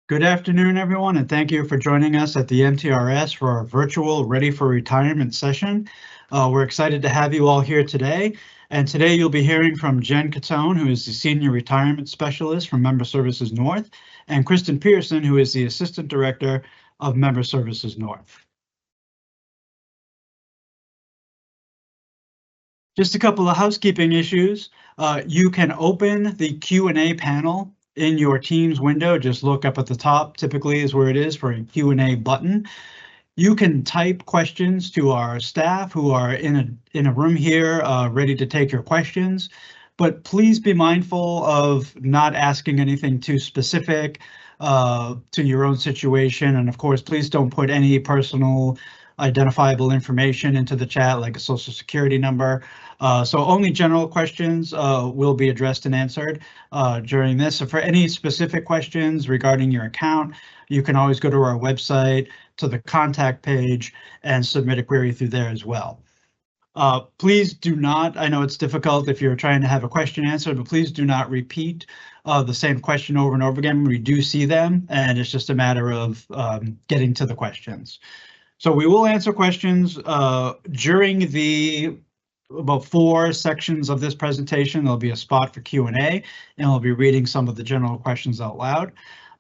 Good afternoon, everyone, and thank you for joining us at the MTRS for our virtual Ready for Retirement session. We're excited to have you all here today. And today you'll be hearing from Jen Catone, who is the Senior Retirement Specialist from Member Services North, and Kristen Pearson, who is the Assistant Director of Member Services North. Just a couple of housekeeping issues. You can open the Q&A panel in your Teams window. Just look up at the top, typically is where it is for a Q&A button. You can type questions to our staff who are in a room here ready to take your questions, but please be mindful of not asking anything too specific to your own situation. And of course, please don't put any personal identifiable information into the chat like a social security number. So only general questions will be addressed and answered during this. So for any specific questions regarding your account, you can always go to our website, to the contact page, and submit a query through there as well. Please do not, I know it's difficult if you're trying to have a question answered, but please do not repeat the same question over and over again. We do see them, and it's just a matter of getting to the questions. So we will answer questions during the about 4 sections of this presentation. There'll be a spot for Q&A, and I'll be reading some of the general questions out loud.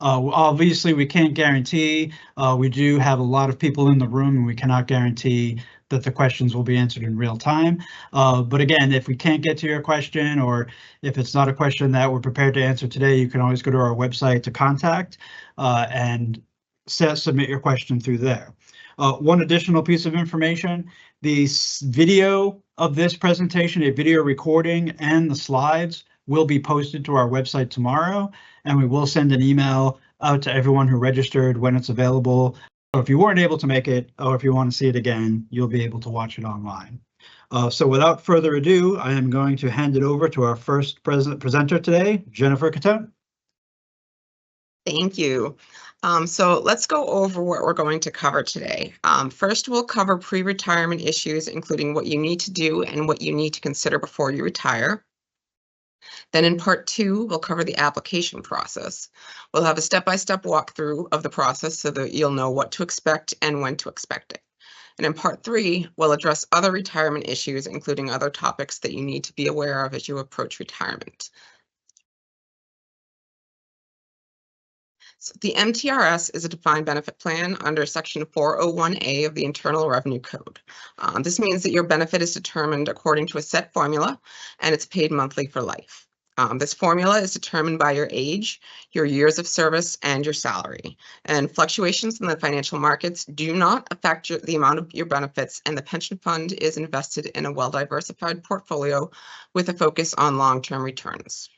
Obviously, we can't guarantee. We do have a lot of people in the room, and we cannot guarantee that the questions will be answered in real time. But again, if we can't get to your question, or if it's not a question that we're prepared to answer today, you can always go to our website to contact and submit your question through there. One additional piece of information, the video of this presentation, a video recording, and the slides will be posted to our website tomorrow, and we will send an email out to everyone who registered when it's available. So if you weren't able to make it, or if you want to see it again, you'll be able to watch it online. So without further ado, I am going to hand it over to our first presenter today, Jennifer Catone. Thank you. So let's go over what we're going to cover today. First, we'll cover pre-retirement issues, including what you need to do and what you need to consider before you retire. Then in part 2, we'll cover the application process. We'll have a step-by-step walkthrough of the process so that you'll know what to expect and when to expect it. And in part 3, we'll address other retirement issues, including other topics that you need to be aware of as you approach retirement. So the MTRS is a defined benefit plan under Section 401A of the Internal Revenue Code. This means that your benefit is determined according to a set formula, and it's paid monthly for life. This formula is determined by your age, your years of service, and your salary. And fluctuations in the financial markets do not affect the amount of your benefits, and the pension fund is invested in a well-diversified portfolio with a focus on long-term returns.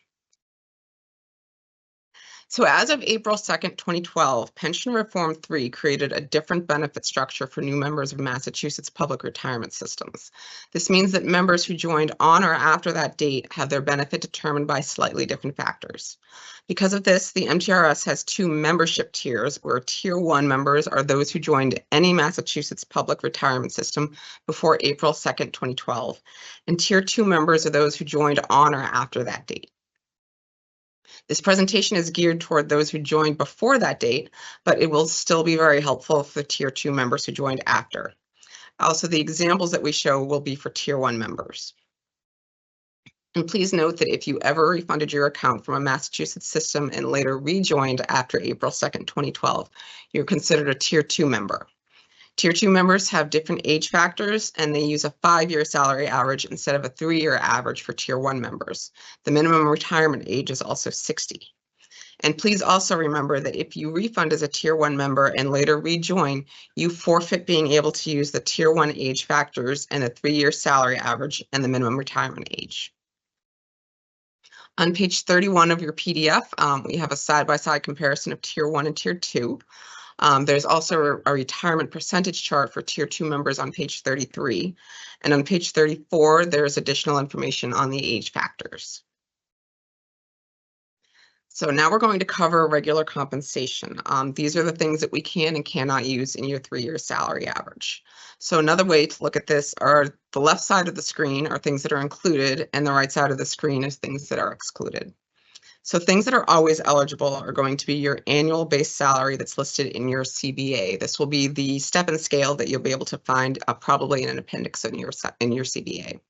So as of April 2nd, 2012, Pension Reform 3 created a different benefit structure for new members of Massachusetts public retirement systems. This means that members who joined on or after that date have their benefit determined by slightly different factors. Because of this, the MTRS has 2 membership tiers, where Tier 1 members are those who joined any Massachusetts public retirement system before April 2nd, 2012, and Tier 2 members are those who joined on or after that date. This presentation is geared toward those who joined before that date, but it will still be very helpful for Tier 2 members who joined after. Also, the examples that we show will be for Tier 1 members. And please note that if you ever refunded your account from a Massachusetts system and later rejoined after April 2nd, 2012, you're considered a Tier 2 member. Tier 2 members have different age factors, and they use a 5-year salary average instead of a 3-year average for Tier 1 members. The minimum retirement age is also 60. And please also remember that if you refund as a Tier 1 member and later rejoin, you forfeit being able to use the Tier 1 age factors and the 3-year salary average and the minimum retirement age. On page 31 of your PDF, we have a side-by-side comparison of Tier 1 and Tier 2. There's also a retirement percentage chart for Tier 2 members on page 33. And on page 34, there's additional information on the age factors. So now we're going to cover regular compensation. These are the things that we can and cannot use in your 3-year salary average. So another way to look at this are the left side of the screen are things that are included, and the right side of the screen is things that are excluded. So things that are always eligible are going to be your annual base salary that's listed in your CBA. This will be the step and scale that you'll be able to find probably in an appendix in your CBA.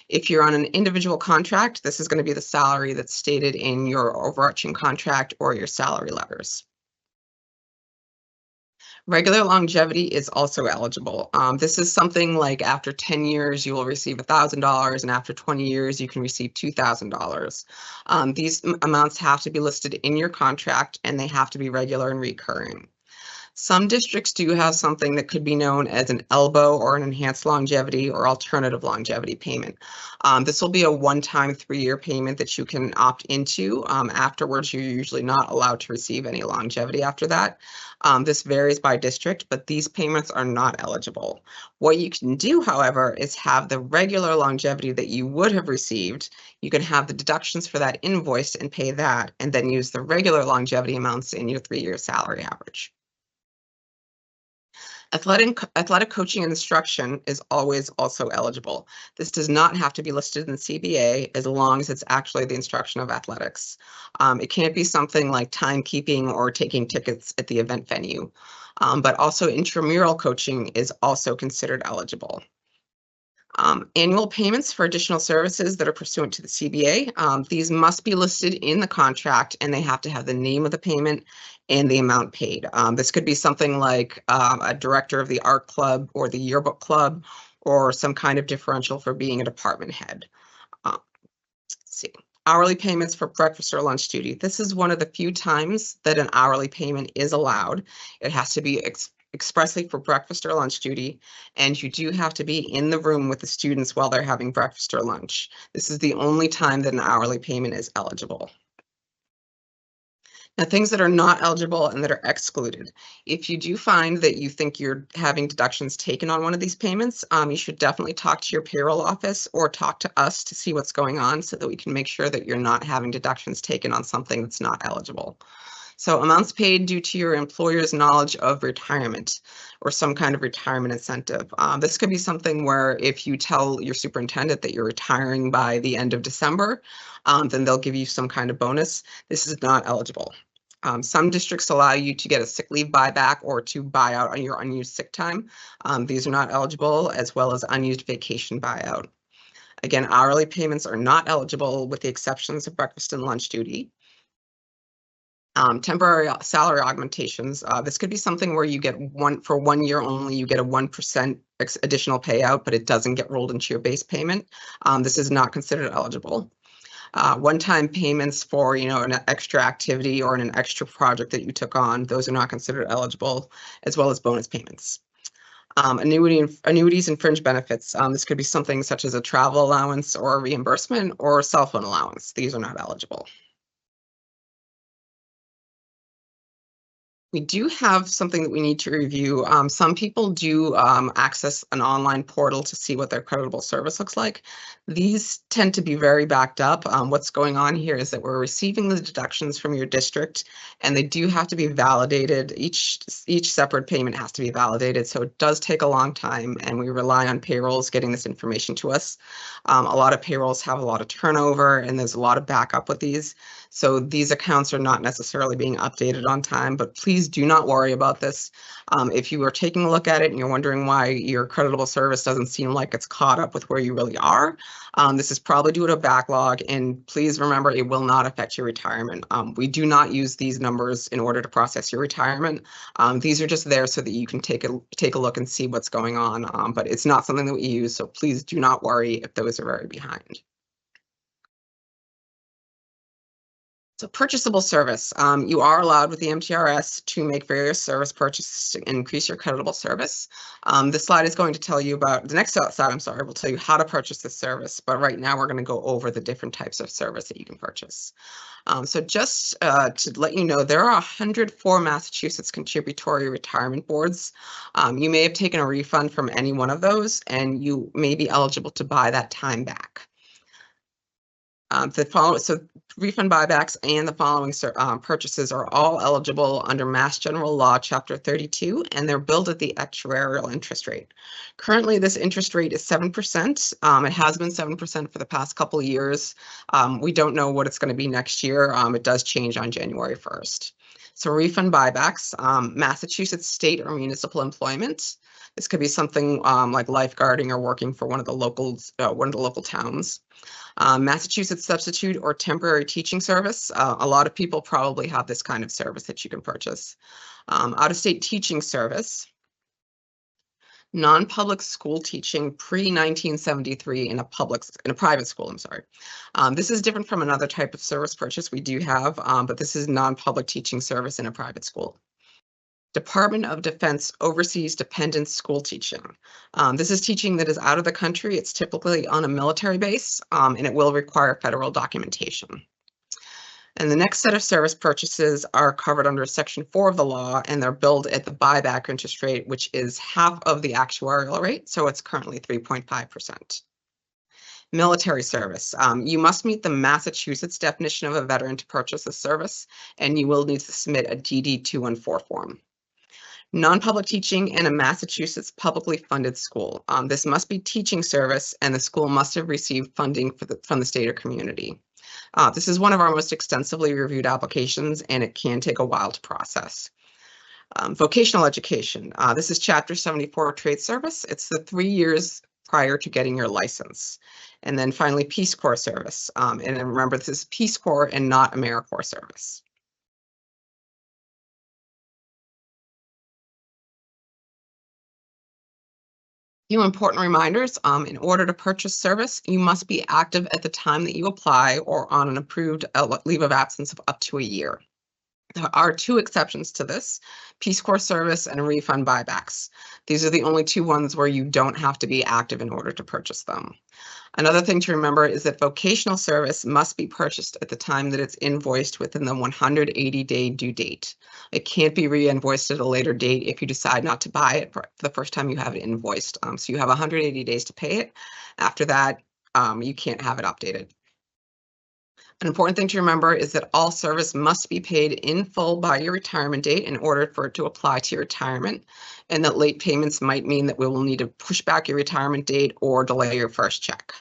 If you're on an individual contract, this is going to be the salary that's stated in your overarching contract or your salary letters. Regular longevity is also eligible. This is something like after 10 years, you will receive $1,000, and after 20 years, you can receive $2,000. These amounts have to be listed in your contract, and they have to be regular and recurring. Some districts do have something that could be known as an ELBO or an enhanced longevity or alternative longevity payment. This will be a one-time 3-year payment that you can opt into. Afterwards, you're usually not allowed to receive any longevity after that. This varies by district, but these payments are not eligible. What you can do, however, is have the regular longevity that you would have received. You can have the deductions for that invoiced and pay that, and then use the regular longevity amounts in your 3-year salary average. Athletic coaching and instruction is always also eligible. This does not have to be listed in the CBA as long as it's actually the instruction of athletics. It can't be something like timekeeping or taking tickets at the event venue, but also intramural coaching is also considered eligible. Annual payments for additional services that are pursuant to the CBA. These must be listed in the contract, and they have to have the name of the payment and the amount paid. This could be something like a director of the art club or the yearbook club, or some kind of differential for being a department head. Let's see. Hourly payments for breakfast or lunch duty. This is one of the few times that an hourly payment is allowed. It has to be expressly for breakfast or lunch duty, and you do have to be in the room with the students while they're having breakfast or lunch. This is the only time that an hourly payment is eligible. Now, things that are not eligible and that are excluded. If you do find that you think you're having deductions taken on one of these payments, you should definitely talk to your payroll office or talk to us to see what's going on so that we can make sure that you're not having deductions taken on something that's not eligible. So amounts paid due to your employer's knowledge of retirement or some kind of retirement incentive. This could be something where if you tell your superintendent that you're retiring by the end of December, then they'll give you some kind of bonus. This is not eligible. Some districts allow you to get a sick leave buyback or to buy out on your unused sick time. These are not eligible, as well as unused vacation buyout. Again, hourly payments are not eligible with the exceptions of breakfast and lunch duty. Temporary salary augmentations. This could be something where you get for 1 year only, you get a 1% additional payout, but it doesn't get rolled into your base payment. This is not considered eligible. One-time payments for, an extra activity or an extra project that you took on, those are not considered eligible, as well as bonus payments. Annuities and fringe benefits. This could be something such as a travel allowance or a reimbursement or a cell phone allowance. These are not eligible. We do have something that we need to review. Some people do access an online portal to see what their creditable service looks like. These tend to be very backed up. What's going on here is that we're receiving the deductions from your district, and they do have to be validated. Each separate payment has to be validated, so it does take a long time, and we rely on payrolls getting this information to us. A lot of payrolls have a lot of turnover, and there's a lot of backup with these. So these accounts are not necessarily being updated on time, but please do not worry about this. If you are taking a look at it and you're wondering why your creditable service doesn't seem like it's caught up with where you really are, this is probably due to a backlog, and please remember it will not affect your retirement. We do not use these numbers in order to process your retirement. These are just there so that you can take a look and see what's going on, but it's not something that we use, so please do not worry if those are very behind. So purchasable service, you are allowed with the MTRS to make various service purchases to increase your creditable service. This slide is going to tell you about, the next slide, I'm sorry, will tell you how to purchase this service, but right now we're going to go over the different types of service that you can purchase. So just to let you know, there are 104 Massachusetts contributory retirement boards. You may have taken a refund from any one of those, and you may be eligible to buy that time back. So refund buybacks and the following purchases are all eligible under Mass General Law, Chapter 32, and they're billed at the actuarial interest rate. Currently, this interest rate is 7%. It has been 7% for the past couple of years. We don't know what it's going to be next year. It does change on January 1st. So refund buybacks, Massachusetts state or municipal employment. This could be something like lifeguarding or working for one of the local towns. Massachusetts substitute or temporary teaching service. A lot of people probably have this kind of service that you can purchase. Out-of-state teaching service. Non-public school teaching pre-1973 in a private school, I'm sorry. This is different from another type of service purchase we do have, but this is non-public teaching service in a private school. Department of Defense overseas dependent school teaching. This is teaching that is out of the country. It's typically on a military base, and it will require federal documentation. And the next set of service purchases are covered under Section 4 of the law, and they're billed at the buyback interest rate, which is half of the actuarial rate, so it's currently 3.5%. Military service. You must meet the Massachusetts definition of a veteran to purchase a service, and you will need to submit a DD-214 form. Non-public teaching in a Massachusetts publicly funded school. This must be teaching service, and the school must have received funding from the state or community. This is one of our most extensively reviewed applications, and it can take a while to process. Vocational education. This is Chapter 74 trade service. It's the 3 years prior to getting your license. And then finally, Peace Corps service. And remember, this is Peace Corps and not AmeriCorps service. Few important reminders. In order to purchase service, you must be active at the time that you apply or on an approved leave of absence of up to a year. There are 2 exceptions to this, Peace Corps service and refund buybacks. These are the only 2 ones where you don't have to be active in order to purchase them. Another thing to remember is that vocational service must be purchased at the time that it's invoiced within the 180-day due date. It can't be re-invoiced at a later date if you decide not to buy it for the first time you have it invoiced. So you have 180 days to pay it. After that, you can't have it updated. An important thing to remember is that all service must be paid in full by your retirement date in order for it to apply to your retirement, and that late payments might mean that we will need to push back your retirement date or delay your first check.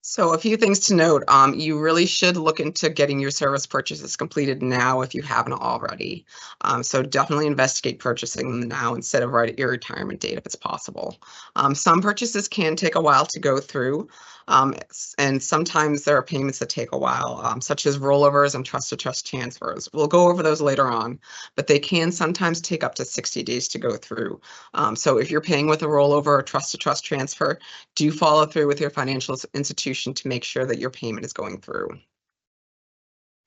So a few things to note, you really should look into getting your service purchases completed now if you haven't already. So definitely investigate purchasing them now instead of right at your retirement date if it's possible. Some purchases can take a while to go through, and sometimes there are payments that take a while, such as rollovers and trust-to-trust transfers. We'll go over those later on, but they can sometimes take up to 60 days to go through. So if you're paying with a rollover or trust-to-trust transfer, do follow through with your financial institution to make sure that your payment is going through.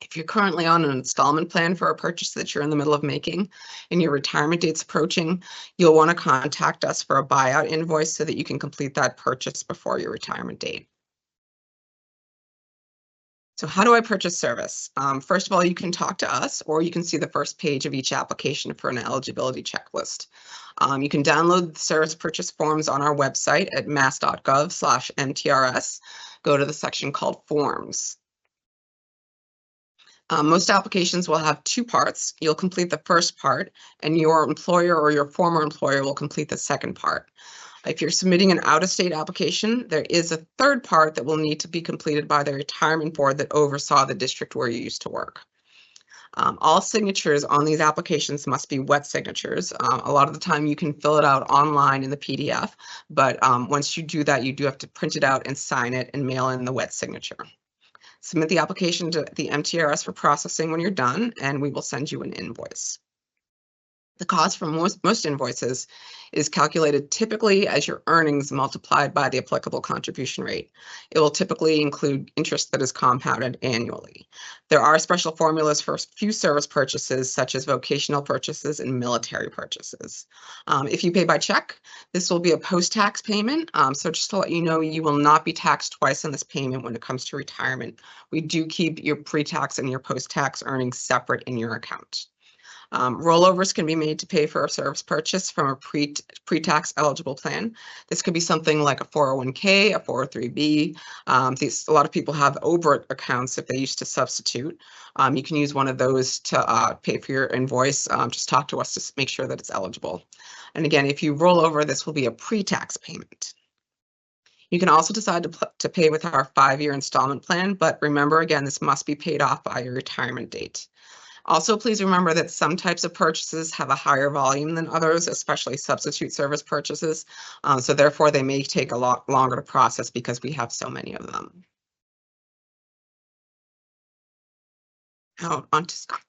If you're currently on an installment plan for a purchase that you're in the middle of making and your retirement date's approaching, you'll want to contact us for a buyout invoice so that you can complete that purchase before your retirement date. So how do I purchase service? First of all, you can talk to us, or you can see the first page of each application for an eligibility checklist. You can download the service purchase forms on our website at mass.gov/MTRS. Go to the section called Forms. Most applications will have 2 parts. You'll complete the first part, and your employer or your former employer will complete the second part. If you're submitting an out-of-state application, there is a third part that will need to be completed by the retirement board that oversaw the district where you used to work. All signatures on these applications must be wet signatures. A lot of the time you can fill it out online in the PDF, but once you do that, you do have to print it out and sign it and mail in the wet signature. Submit the application to the MTRS for processing when you're done, and we will send you an invoice. The cost for most invoices is calculated typically as your earnings multiplied by the applicable contribution rate. It will typically include interest that is compounded annually. There are special formulas for a few service purchases, such as vocational purchases and military purchases. If you pay by check, this will be a post-tax payment. So just to let you know, you will not be taxed twice on this payment when it comes to retirement. We do keep your pre-tax and your post-tax earnings separate in your account. Rollovers can be made to pay for a service purchase from a pre-tax eligible plan. This could be something like a 401k, a 403b. A lot of people have over accounts if they used to substitute. You can use one of those to pay for your invoice. Just talk to us to make sure that it's eligible. And again, if you roll over, this will be a pre-tax payment. You can also decide to pay with our 5-year installment plan, but remember, again, this must be paid off by your retirement date. Also, please remember that some types of purchases have a higher volume than others, especially substitute service purchases. So therefore, they may take a lot longer to process because we have so many of them. Now, on to Scott.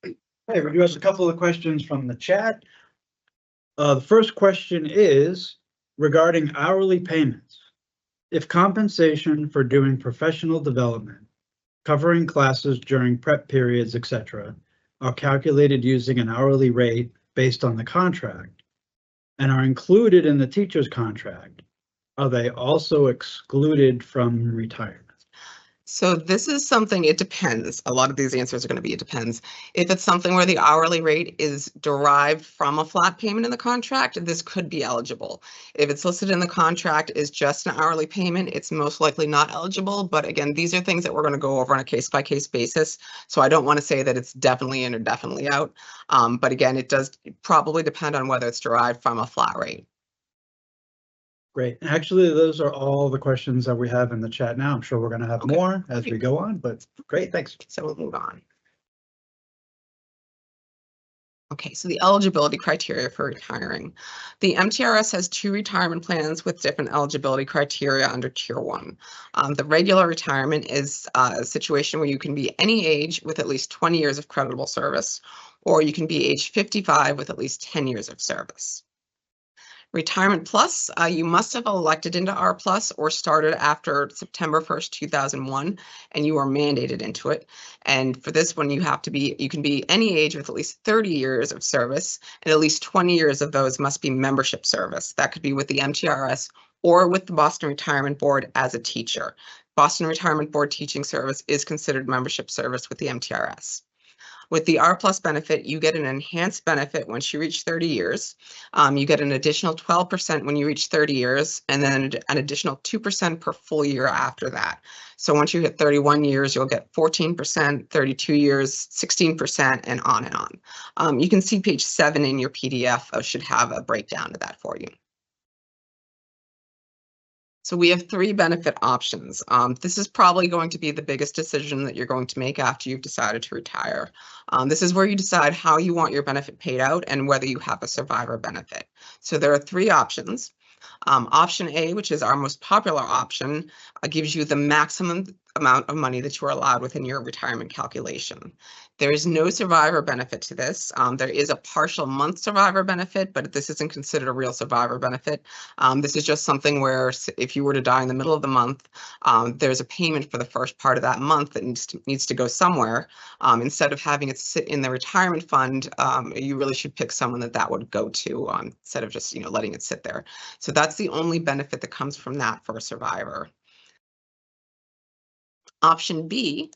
Hey, we do have a couple of questions from the chat. The first question is regarding hourly payments. If compensation for doing professional development, covering classes during prep periods, etc., are calculated using an hourly rate based on the contract and are included in the teacher's contract, are they also excluded from retirement? So this is something, it depends. A lot of these answers are going to be, it depends. If it's something where the hourly rate is derived from a flat payment in the contract, this could be eligible. If it's listed in the contract is just an hourly payment, it's most likely not eligible. But again, these are things that we're going to go over on a case-by-case basis. So I don't want to say that it's definitely in or definitely out. But again, it does probably depend on whether it's derived from a flat rate. Great. Actually, those are all the questions that we have in the chat now. I'm sure we're going to have more as we go on, but great. Thanks. So we'll move on. Okay, so the eligibility criteria for retiring. The MTRS has 2 retirement plans with different eligibility criteria under Tier 1. The regular retirement is a situation where you can be any age with at least 20 years of creditable service, or you can be age 55 with at least 10 years of service. Retirement Plus, you must have elected into R Plus or started after September 1st, 2001, and you are mandated into it. And for this one, you can be any age with at least 30 years of service, and at least 20 years of those must be membership service. That could be with the MTRS or with the Boston Retirement Board as a teacher. Boston Retirement Board teaching service is considered membership service with the MTRS. With the R Plus benefit, you get an enhanced benefit once you reach 30 years. You get an additional 12% when you reach 30 years, and then an additional 2% per full year after that. So once you hit 31 years, you'll get 14%, 32 years, 16%, and on and on. You can see page 7 in your PDF should have a breakdown of that for you. So we have 3 benefit options. This is probably going to be the biggest decision that you're going to make after you've decided to retire. This is where you decide how you want your benefit paid out and whether you have a survivor benefit. So there are 3 options. Option A, which is our most popular option, gives you the maximum amount of money that you are allowed within your retirement calculation. There is no survivor benefit to this. There is a partial month survivor benefit, but this isn't considered a real survivor benefit. This is just something where if you were to die in the middle of the month, there's a payment for the first part of that month that needs to go somewhere. Instead of having it sit in the retirement fund, you really should pick someone that would go to instead of just letting it sit there. So that's the only benefit that comes from that for a survivor. Option B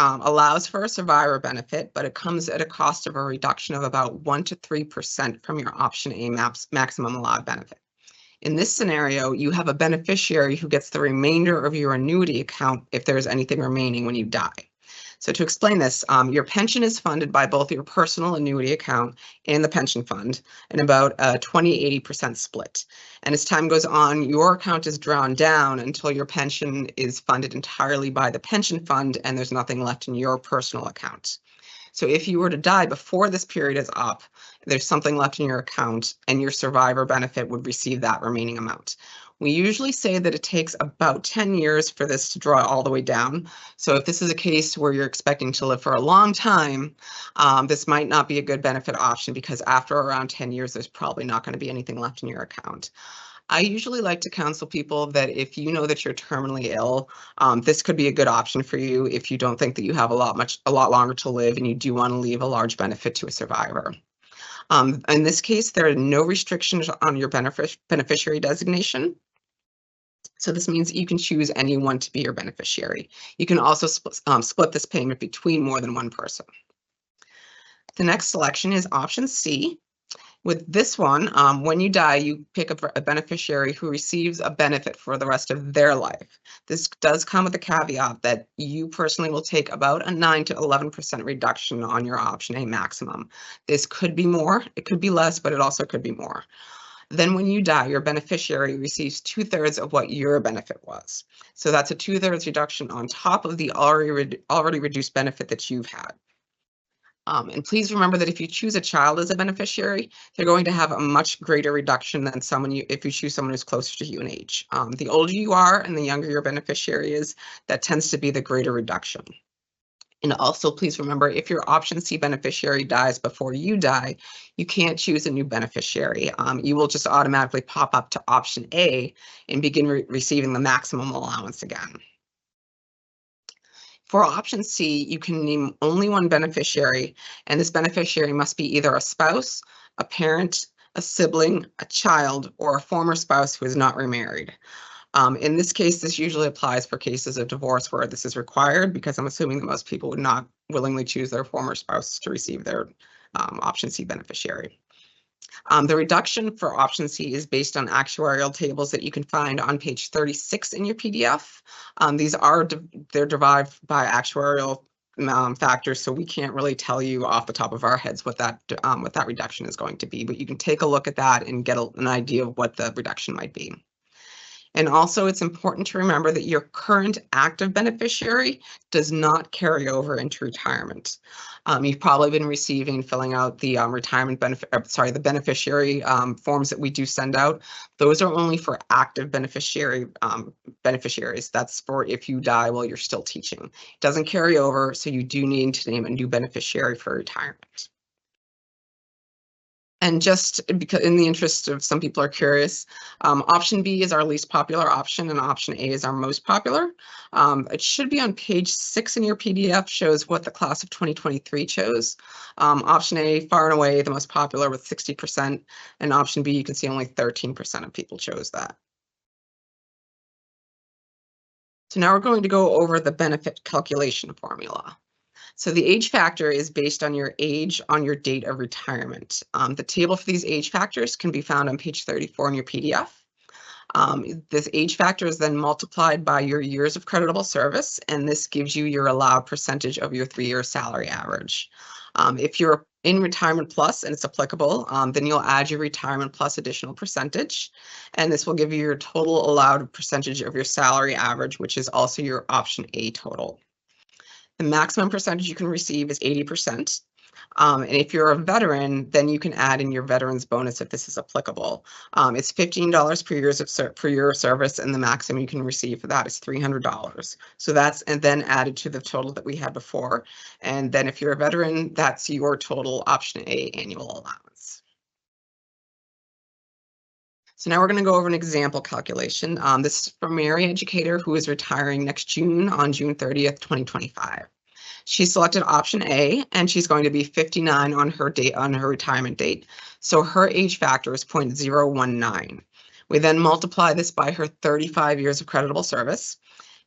allows for a survivor benefit, but it comes at a cost of a reduction of about 1 to 3% from your option A maximum allowed benefit. In this scenario, you have a beneficiary who gets the remainder of your annuity account if there's anything remaining when you die. So to explain this, your pension is funded by both your personal annuity account and the pension fund in about a 20-80% split. And as time goes on, your account is drawn down until your pension is funded entirely by the pension fund and there's nothing left in your personal account. So if you were to die before this period is up, there's something left in your account and your survivor benefit would receive that remaining amount. We usually say that it takes about 10 years for this to draw all the way down. So if this is a case where you're expecting to live for a long time, this might not be a good benefit option because after around 10 years, there's probably not going to be anything left in your account. I usually like to counsel people that if you know that you're terminally ill, this could be a good option for you if you don't think that you have a lot longer to live and you do want to leave a large benefit to a survivor. In this case, there are no restrictions on your beneficiary designation. So this means you can choose anyone to be your beneficiary. You can also split this payment between more than one person. The next selection is option C. With this one, when you die, you pick a beneficiary who receives a benefit for the rest of their life. This does come with a caveat that you personally will take about a 9 to 11% reduction on your option A maximum. This could be more, it could be less, but it also could be more. Then when you die, your beneficiary receives 2/3 of what your benefit was. So that's a 2/3 reduction on top of the already reduced benefit that you've had. And please remember that if you choose a child as a beneficiary, they're going to have a much greater reduction than if you choose someone who's closer to you in age. The older you are and the younger your beneficiary is, that tends to be the greater reduction. And also, please remember, if your option C beneficiary dies before you die, you can't choose a new beneficiary. You will just automatically pop up to option A and begin receiving the maximum allowance again. For option C, you can name only one beneficiary, and this beneficiary must be either a spouse, a parent, a sibling, a child, or a former spouse who is not remarried. In this case, this usually applies for cases of divorce where this is required, because I'm assuming that most people would not willingly choose their former spouse to receive their option C beneficiary. The reduction for option C is based on actuarial tables that you can find on page 36 in your PDF. They're derived by actuarial factors, so we can't really tell you off the top of our heads what that reduction is going to be, but you can take a look at that and get an idea of what the reduction might be. And also, it's important to remember that your current active beneficiary does not carry over into retirement. You've probably been filling out the retirement benefit, the beneficiary forms that we do send out. Those are only for active beneficiaries. That's for if you die while you're still teaching. It doesn't carry over, so you do need to name a new beneficiary for retirement. And just because in the interest of some people are curious, option B is our least popular option and option A is our most popular. It should be on page 6 in your PDF, shows what the class of 2023 chose. Option A, far and away the most popular with 60%, and option B, you can see only 13% of people chose that. So now we're going to go over the benefit calculation formula. So the age factor is based on your age on your date of retirement. The table for these age factors can be found on page 34 in your PDF. This age factor is then multiplied by your years of creditable service, and this gives you your allowed percentage of your 3-year salary average. If you're in Retirement Plus and it's applicable, then you'll add your Retirement Plus additional percentage, and this will give you your total allowed percentage of your salary average, which is also your option A total. The maximum percentage you can receive is 80%. And if you're a veteran, then you can add in your veterans bonus if this is applicable. It's $15 per year of service, and the maximum you can receive for that is $300. So that's and then added to the total that we had before. And then if you're a veteran, that's your total option A annual allowance. So now we're going to go over an example calculation. This is for Mary Educator, who is retiring next June on June 30th, 2025. She selected option A, and she's going to be 59 on her retirement date. So her age factor is 0.019. We then multiply this by her 35 years of creditable service,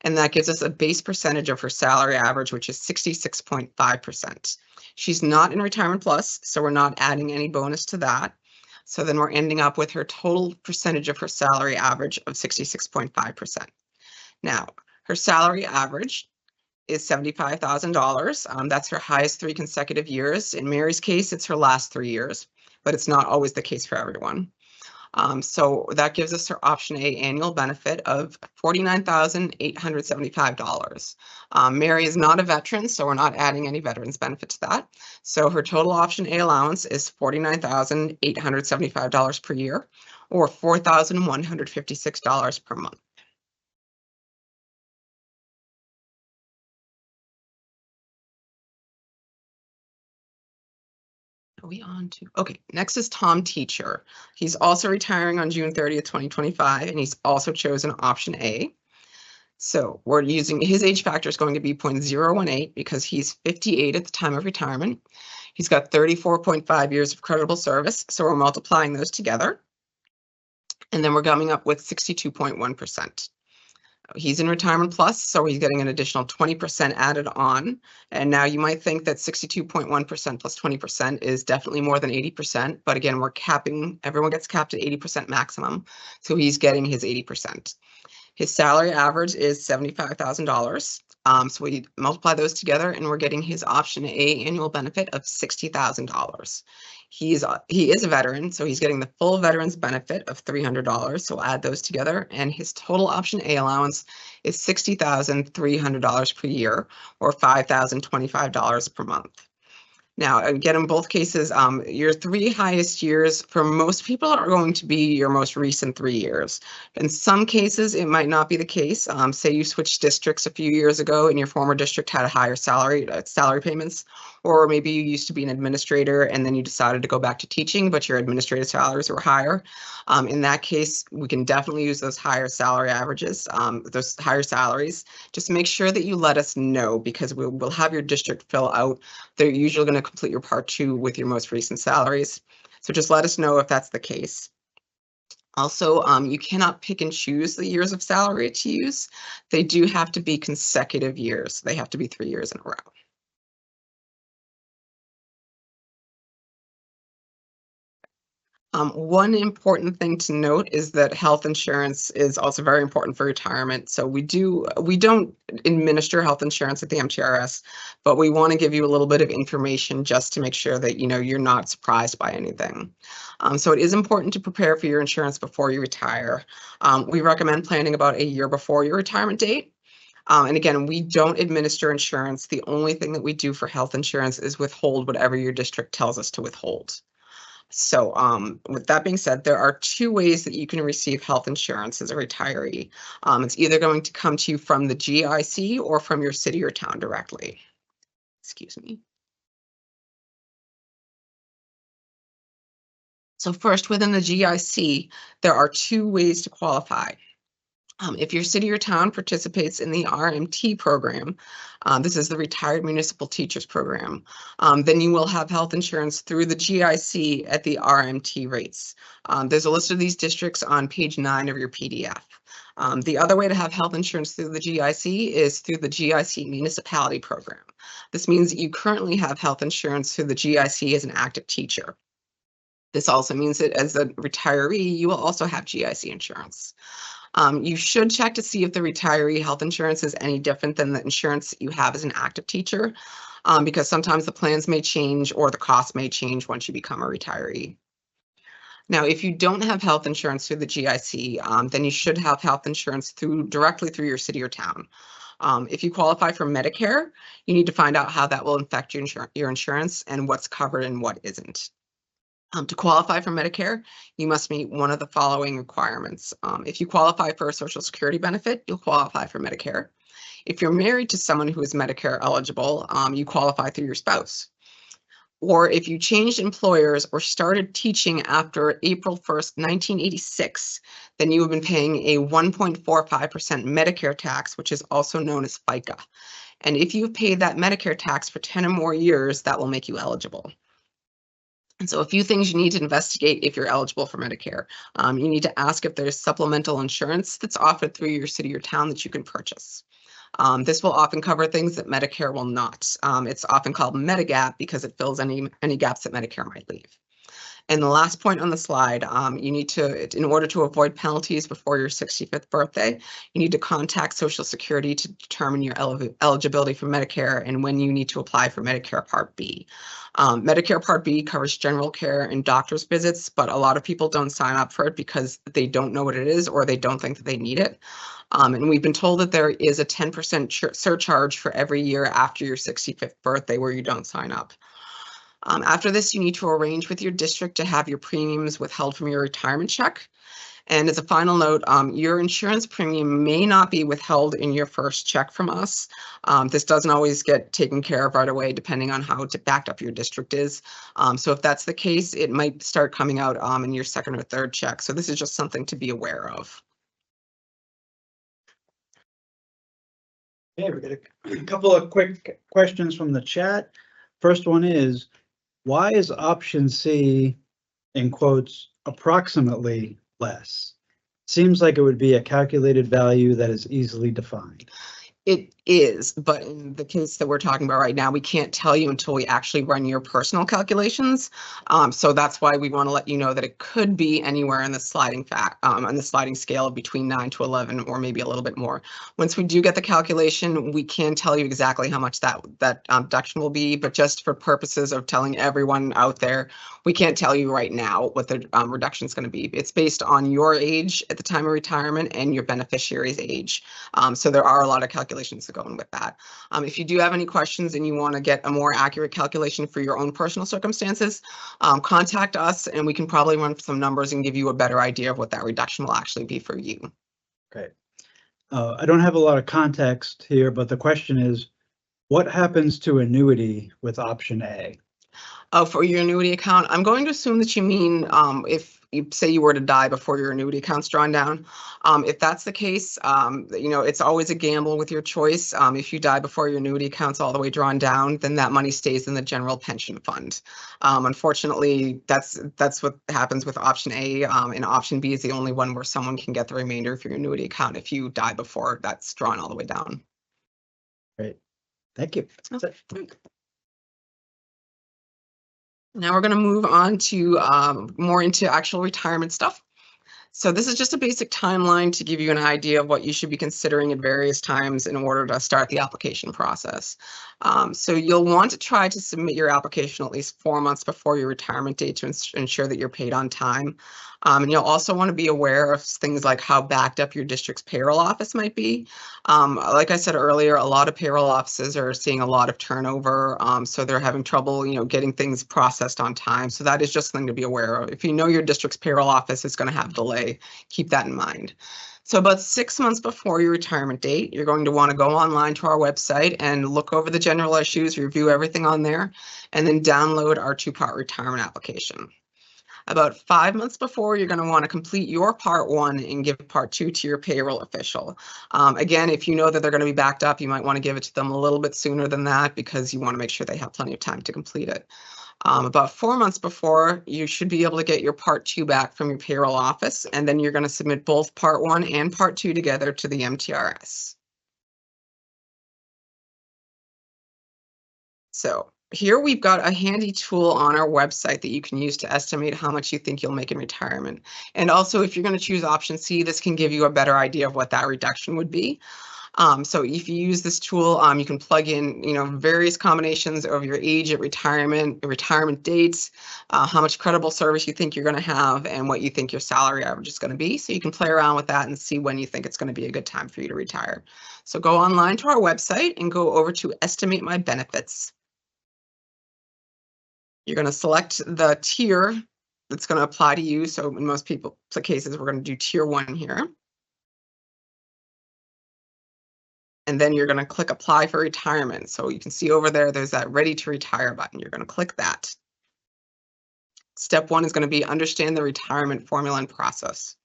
and that gives us a base percentage of her salary average, which is 66.5%. She's not in Retirement Plus, so we're not adding any bonus to that. So then we're ending up with her total percentage of her salary average of 66.5%. Now, her salary average is $75,000. That's her highest 3 consecutive years. In Mary's case, it's her last 3 years, but it's not always the case for everyone. So that gives us her option A annual benefit of $49,875. Mary is not a veteran, so we're not adding any veterans benefit to that. So her total option A allowance is $49,875 per year, or $4,156 per month. Are we on to? Okay, next is Tom Teacher. He's also retiring on June 30th, 2025, and he's also chosen option A. So we're using his age factor is going to be 0.018 because he's 58 at the time of retirement. He's got 34.5 years of creditable service, so we're multiplying those together. And then we're coming up with 62.1%. He's in Retirement Plus, so he's getting an additional 20% added on. And now you might think that 62.1% plus 20% is definitely more than 80%. But again, we're capping, everyone gets capped at 80% maximum. So he's getting his 80%. His salary average is $75,000. So we multiply those together and we're getting his option A annual benefit of $60,000. He is a veteran, so he's getting the full veterans benefit of $300. So we'll add those together, and his total option A allowance is $60,300 per year, or $5,025 per month. Now, again, in both cases, your 3 highest years for most people are going to be your most recent 3 years. In some cases, it might not be the case. Say you switched districts a few years ago and your former district had a higher salary payments, or maybe you used to be an administrator and then you decided to go back to teaching, but your administrative salaries were higher. In that case, we can definitely use those higher salary averages, those higher salaries. Just make sure that you let us know, because we'll have your district fill out. They're usually going to complete your part 2 with your most recent salaries. So just let us know if that's the case. Also, you cannot pick and choose the years of salary to use. They do have to be consecutive years. They have to be 3 years in a row. One important thing to note is that health insurance is also very important for retirement. So we don't administer health insurance at the MTRS, but we want to give you a little bit of information just to make sure that you're not surprised by anything. So it is important to prepare for your insurance before you retire. We recommend planning about a year before your retirement date. And again, we don't administer insurance. The only thing that we do for health insurance is withhold whatever your district tells us to withhold. So with that being said, there are 2 ways that you can receive health insurance as a retiree. It's either going to come to you from the GIC or from your city or town directly. Excuse me. So first, within the GIC, there are 2 ways to qualify. If your city or town participates in the RMT program, this is the Retired Municipal Teachers Program, then you will have health insurance through the GIC at the RMT rates. There's a list of these districts on page 9 of your PDF. The other way to have health insurance through the GIC is through the GIC Municipality Program. This means that you currently have health insurance through the GIC as an active teacher. This also means that as a retiree, you will also have GIC insurance. You should check to see if the retiree health insurance is any different than the insurance that you have as an active teacher, because sometimes the plans may change or the cost may change once you become a retiree. Now, if you don't have health insurance through the GIC, then you should have health insurance directly through your city or town. If you qualify for Medicare, you need to find out how that will affect your insurance and what's covered and what isn't. To qualify for Medicare, you must meet one of the following requirements. If you qualify for a Social Security benefit, you'll qualify for Medicare. If you're married to someone who is Medicare eligible, you qualify through your spouse. Or if you changed employers or started teaching after April 1st, 1986, then you have been paying a 1.45% Medicare tax, which is also known as FICA. And if you've paid that Medicare tax for 10 or more years, that will make you eligible. And so a few things you need to investigate if you're eligible for Medicare. You need to ask if there's supplemental insurance that's offered through your city or town that you can purchase. This will often cover things that Medicare will not. It's often called Medigap because it fills any gaps that Medicare might leave. And the last point on the slide, you need to, in order to avoid penalties before your 65th birthday, you need to contact Social Security to determine your eligibility for Medicare and when you need to apply for Medicare Part B. Medicare Part B covers general care and doctor's visits, but a lot of people don't sign up for it because they don't know what it is or they don't think that they need it. And we've been told that there is a 10% surcharge for every year after your 65th birthday where you don't sign up. After this, you need to arrange with your district to have your premiums withheld from your retirement check. And as a final note, your insurance premium may not be withheld in your first check from us. This doesn't always get taken care of right away, depending on how backed up your district is. So if that's the case, it might start coming out in your second or third check. So this is just something to be aware of. Okay, we got a couple of quick questions from the chat. First one is, why is option C, in quotes, approximately less? Seems like it would be a calculated value that is easily defined. It is, but in the case that we're talking about right now, we can't tell you until we actually run your personal calculations. So that's why we want to let you know that it could be anywhere in the sliding on the sliding scale of between 9 to 11, or maybe a little bit more. Once we do get the calculation, we can tell you exactly how much that deduction will be. But just for purposes of telling everyone out there, we can't tell you right now what the reduction is going to be. It's based on your age at the time of retirement and your beneficiary's age. So there are a lot of calculations to go in with that. If you do have any questions and you want to get a more accurate calculation for your own personal circumstances, contact us and we can probably run some numbers and give you a better idea of what that reduction will actually be for you. Okay. I don't have a lot of context here, but the question is, what happens to annuity with option A? For your annuity account, I'm going to assume that you mean if you say you were to die before your annuity account's drawn down. If that's the case, it's always a gamble with your choice. If you die before your annuity account's all the way drawn down, then that money stays in the general pension fund. Unfortunately, that's what happens with option A, and option B is the only one where someone can get the remainder of your annuity account if you die before that's drawn all the way down. Great. Thank you. That's it. Now we're going to move on to more into actual retirement stuff. So this is just a basic timeline to give you an idea of what you should be considering at various times in order to start the application process. So you'll want to try to submit your application at least 4 months before your retirement date to ensure that you're paid on time. And you'll also want to be aware of things like how backed up your district's payroll office might be. Like I said earlier, a lot of payroll offices are seeing a lot of turnover, so they're having trouble, getting things processed on time. So that is just something to be aware of. If you know your district's payroll office is going to have delay, keep that in mind. So about 6 months before your retirement date, you're going to want to go online to our website and look over the general issues, review everything on there, and then download our 2-part retirement application. About 5 months before, you're going to want to complete your part 1 and give part 2 to your payroll official. Again, if you know that they're going to be backed up, you might want to give it to them a little bit sooner than that because you want to make sure they have plenty of time to complete it. About 4 months before, you should be able to get your part 2 back from your payroll office, and then you're going to submit both part 1 and part 2 together to the MTRS. So here we've got a handy tool on our website that you can use to estimate how much you think you'll make in retirement. And also, if you're going to choose option C, this can give you a better idea of what that reduction would be. So if you use this tool, you can plug in, various combinations of your age at retirement dates, how much credible service you think you're going to have, and what you think your salary average is going to be. So you can play around with that and see when you think it's going to be a good time for you to retire. So go online to our website and go over to Estimate My Benefits. You're going to select the tier that's going to apply to you. So in most cases, we're going to do tier 1 here. And then you're going to click Apply for Retirement. So you can see over there, there's that Ready to Retire button. You're going to click that. Step 1 is going to be understand the retirement formula and process.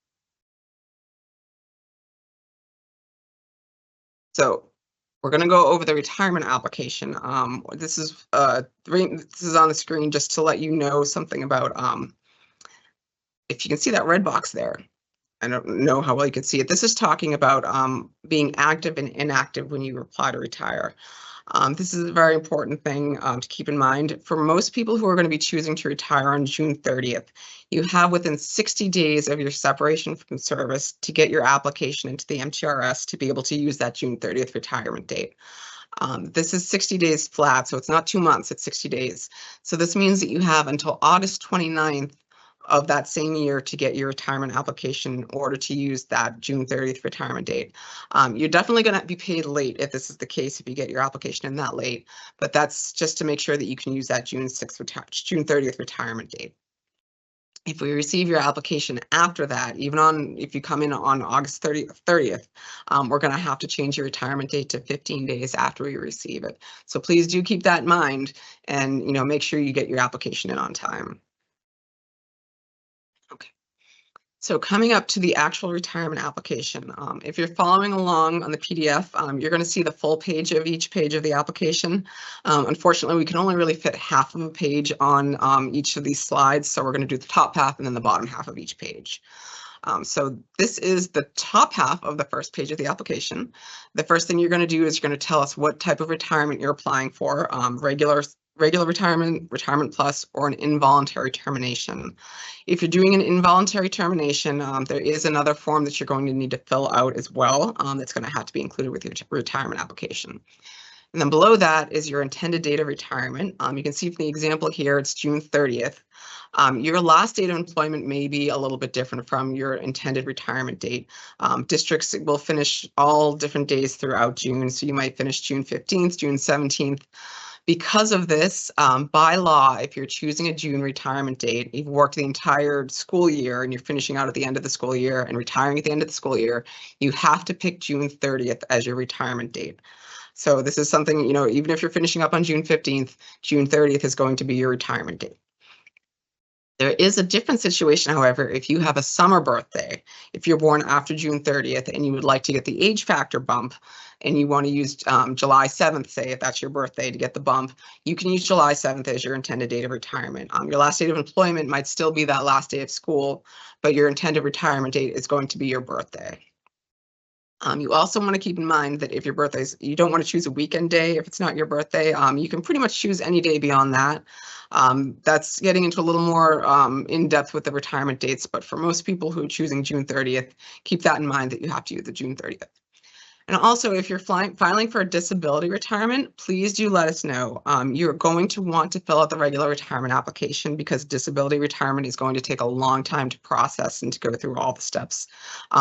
So we're going to go over the retirement application. This is on the screen just to let you know something about if you can see that red box there. I don't know how well you can see it. This is talking about being active and inactive when you apply to retire. This is a very important thing to keep in mind. For most people who are going to be choosing to retire on June 30th, you have within 60 days of your separation from service to get your application into the MTRS to be able to use that June 30th retirement date. This is 60 days flat, so it's not 2 months, it's 60 days. So this means that you have until August 29th of that same year to get your retirement application in order to use that June 30th retirement date. You're definitely going to be paid late if this is the case, if you get your application in that late, but that's just to make sure that you can use that June 30th retirement date. If we receive your application after that, if you come in on August 30th, we're going to have to change your retirement date to 15 days after we receive it. So please do keep that in mind and make sure you get your application in on time. Okay, so coming up to the actual retirement application, if you're following along on the PDF, you're going to see the full page of each page of the application. Unfortunately, we can only really fit half of a page on each of these slides, so we're going to do the top half and then the bottom half of each page. So this is the top half of the first page of the application. The first thing you're going to do is you're going to tell us what type of retirement you're applying for, regular retirement, retirement plus, or an involuntary termination. If you're doing an involuntary termination, there is another form that you're going to need to fill out as well. That's going to have to be included with your retirement application. And then below that is your intended date of retirement. You can see from the example here, it's June 30th. Your last date of employment may be a little bit different from your intended retirement date. Districts will finish all different days throughout June, so you might finish June 15th, June 17th. Because of this, by law, if you're choosing a June retirement date, you've worked the entire school year and you're finishing out at the end of the school year and retiring at the end of the school year, you have to pick June 30th as your retirement date. So this is something, you know, even if you're finishing up on June 15th, June 30th is going to be your retirement date. There is a different situation, however, if you have a summer birthday, if you're born after June 30th and you would like to get the age factor bump and you want to use July 7th, say, if that's your birthday, to get the bump, you can use July 7th as your intended date of retirement. Your last date of employment might still be that last day of school, but your intended retirement date is going to be your birthday. You also want to keep in mind that if your birthday's, you don't want to choose a weekend day if it's not your birthday. You can pretty much choose any day beyond that. That's getting into a little more in depth with the retirement dates, but for most people who are choosing June 30th, keep that in mind that you have to use the June 30th. And also, if you're filing for a disability retirement, please do let us know. You're going to want to fill out the regular retirement application because disability retirement is going to take a long time to process and to go through all the steps.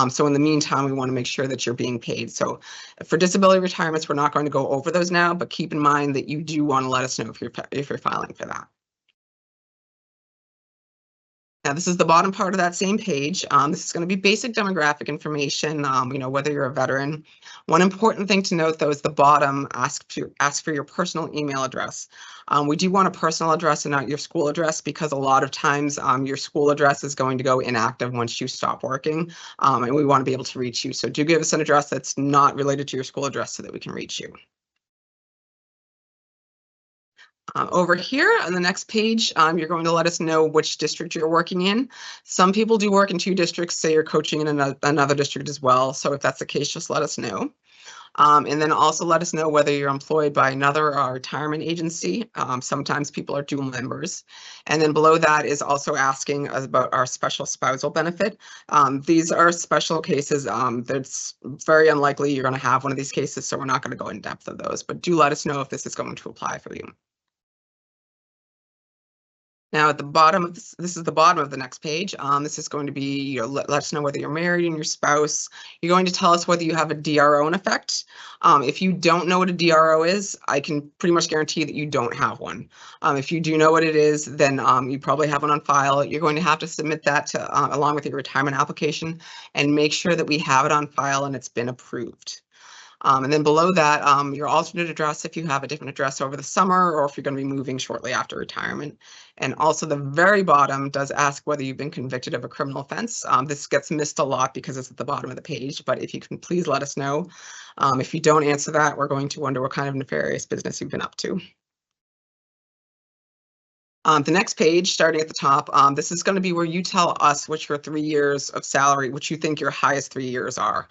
So in the meantime, we want to make sure that you're being paid. So for disability retirements, we're not going to go over those now, but keep in mind that you do want to let us know if you're filing for that. Now, this is the bottom part of that same page. This is going to be basic demographic information, you know, whether you're a veteran. One important thing to note, though, is the bottom, ask for your personal email address. We do want a personal address and not your school address because a lot of times your school address is going to go inactive once you stop working, and we want to be able to reach you. So do give us an address that's not related to your school address so that we can reach you. Over here on the next page, you're going to let us know which district you're working in. Some people do work in 2 districts, say you're coaching in another district as well. So if that's the case, just let us know. And then also let us know whether you're employed by another retirement agency. Sometimes people are dual members. And then below that is also asking about our special spousal benefit. These are special cases. That's very unlikely you're going to have one of these cases, so we're not going to go in depth of those. But do let us know if this is going to apply for you. Now at the bottom of this is the bottom of the next page. This is going to be, you know, let us know whether you're married and your spouse. You're going to tell us whether you have a DRO in effect. If you don't know what a DRO is, I can pretty much guarantee that you don't have one. If you do know what it is, then you probably have one on file. You're going to have to submit that to along with your retirement application and make sure that we have it on file and it's been approved. And then below that, your alternate address if you have a different address over the summer or if you're going to be moving shortly after retirement. And also the very bottom does ask whether you've been convicted of a criminal offense. This gets missed a lot because it's at the bottom of the page, but if you can please let us know. If you don't answer that, we're going to wonder what kind of nefarious business you've been up to. The next page, starting at the top, this is going to be where you tell us which your 3 years of salary, which you think your highest 3 years are.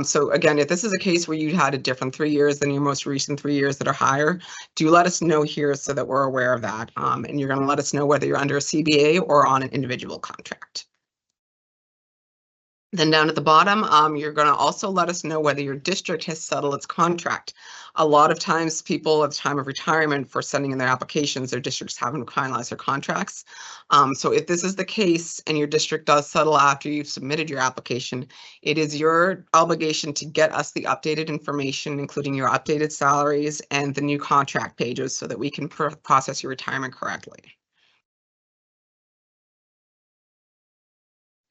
So again, if this is a case where you had a different 3 years than your most recent 3 years that are higher, do let us know here so that we're aware of that. And you're going to let us know whether you're under a CBA or on an individual contract. Then down at the bottom, you're going to also let us know whether your district has settled its contract. A lot of times people at the time of retirement for sending in their applications, their districts haven't finalized their contracts. So if this is the case and your district does settle after you've submitted your application, it is your obligation to get us the updated information, including your updated salaries and the new contract pages so that we can process your retirement correctly.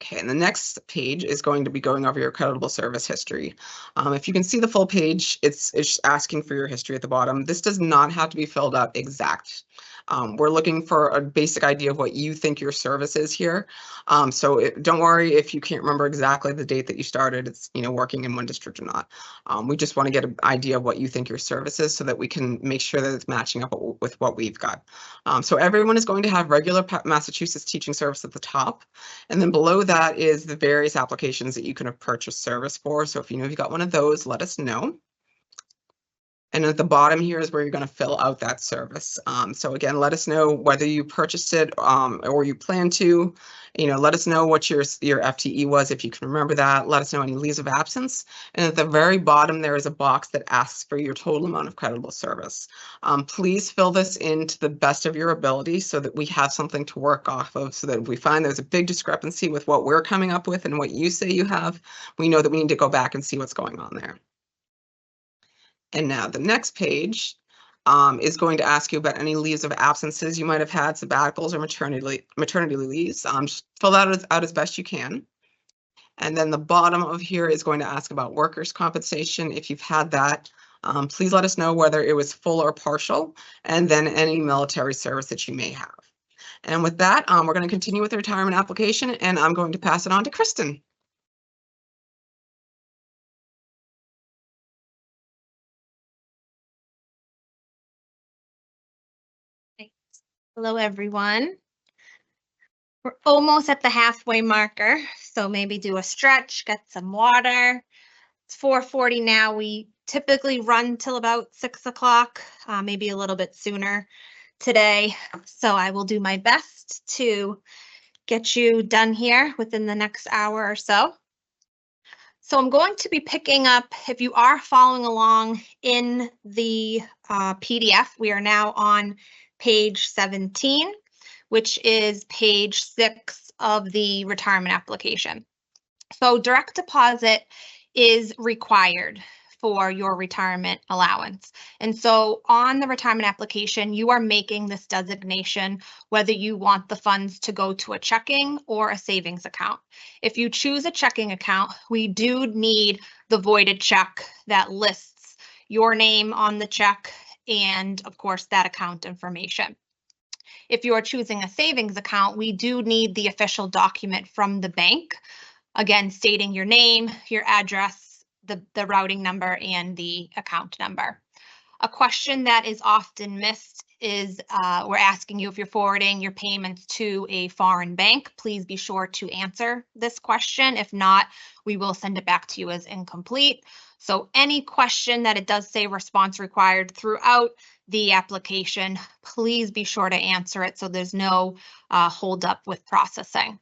Okay, and the next page is going to be going over your creditable service history. If you can see the full page, it's asking for your history at the bottom. This does not have to be filled out exact. We're looking for a basic idea of what you think your service is here. So don't worry if you can't remember exactly the date that you started, it's, you know, working in one district or not. We just want to get an idea of what you think your service is so that we can make sure that it's matching up with what we've got. So everyone is going to have regular Massachusetts teaching service at the top. And then below that, that is the various applications that you can have purchased service for. So if you know you've got one of those, let us know. And at the bottom here is where you're going to fill out that service. So again, let us know whether you purchased it or you plan to. Let us know what your FTE was, if you can remember that. Let us know any leaves of absence. And at the very bottom, there is a box that asks for your total amount of creditable service. Please fill this in to the best of your ability so that we have something to work off of, so that if we find there's a big discrepancy with what we're coming up with and what you say you have, we know that we need to go back and see what's going on there. And now the next page is going to ask you about any leaves of absences you might have had, sabbaticals or maternity leaves. Just fill that out as best you can. And then the bottom of here is going to ask about workers' compensation. If you've had that, please let us know whether it was full or partial, and then any military service that you may have. And with that, we're going to continue with the retirement application, and I'm going to pass it on to Kristen. Hello, everyone. We're almost at the halfway marker, so maybe do a stretch, get some water. It's 4:40 now. We typically run till about 6 o'clock, maybe a little bit sooner today. So I will do my best to get you done here within the next hour or so. So I'm going to be picking up, if you are following along in the PDF, we are now on page 17, which is page 6 of the retirement application. So direct deposit is required for your retirement allowance. And so on the retirement application, you are making this designation whether you want the funds to go to a checking or a savings account. If you choose a checking account, we do need the voided check that lists your name on the check and, of course, that account information. If you are choosing a savings account, we do need the official document from the bank, again, stating your name, your address, the routing number, and the account number. A question that is often missed is we're asking you if you're forwarding your payments to a foreign bank. Please be sure to answer this question. If not, we will send it back to you as incomplete. So any question that it does say response required throughout the application, please be sure to answer it so there's no holdup with processing.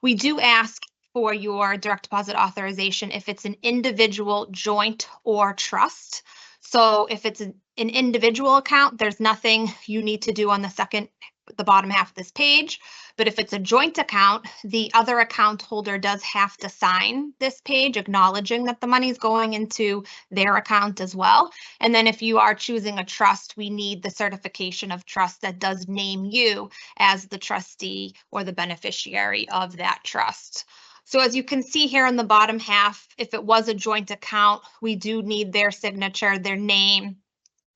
We do ask for your direct deposit authorization if it's an individual, joint, or trust. So if it's an individual account, there's nothing you need to do on the bottom half of this page. But if it's a joint account, the other account holder does have to sign this page acknowledging that the money is going into their account as well. And then if you are choosing a trust, we need the certification of trust that does name you as the trustee or the beneficiary of that trust. So as you can see here on the bottom half, if it was a joint account, we do need their signature, their name,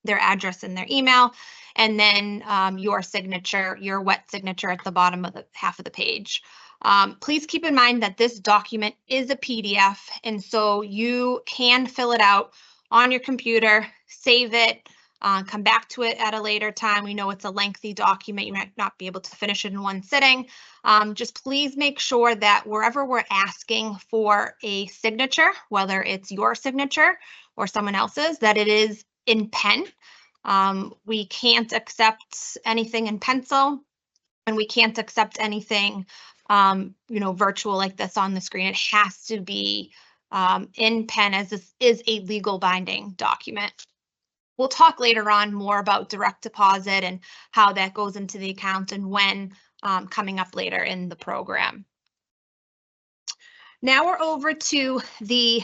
their address, and their email, and then your signature, your wet signature at the bottom of the half of the page. Please keep in mind that this document is a PDF, and so you can fill it out on your computer, save it, come back to it at a later time. We know it's a lengthy document. You might not be able to finish it in one sitting. Just please make sure that wherever we're asking for a signature, whether it's your signature or someone else's, that it is in pen. We can't accept anything in pencil, and we can't accept anything, virtual like this on the screen. It has to be in pen, as this is a legal binding document. We'll talk later on more about direct deposit and how that goes into the account and when, coming up later in the program. Now we're over to the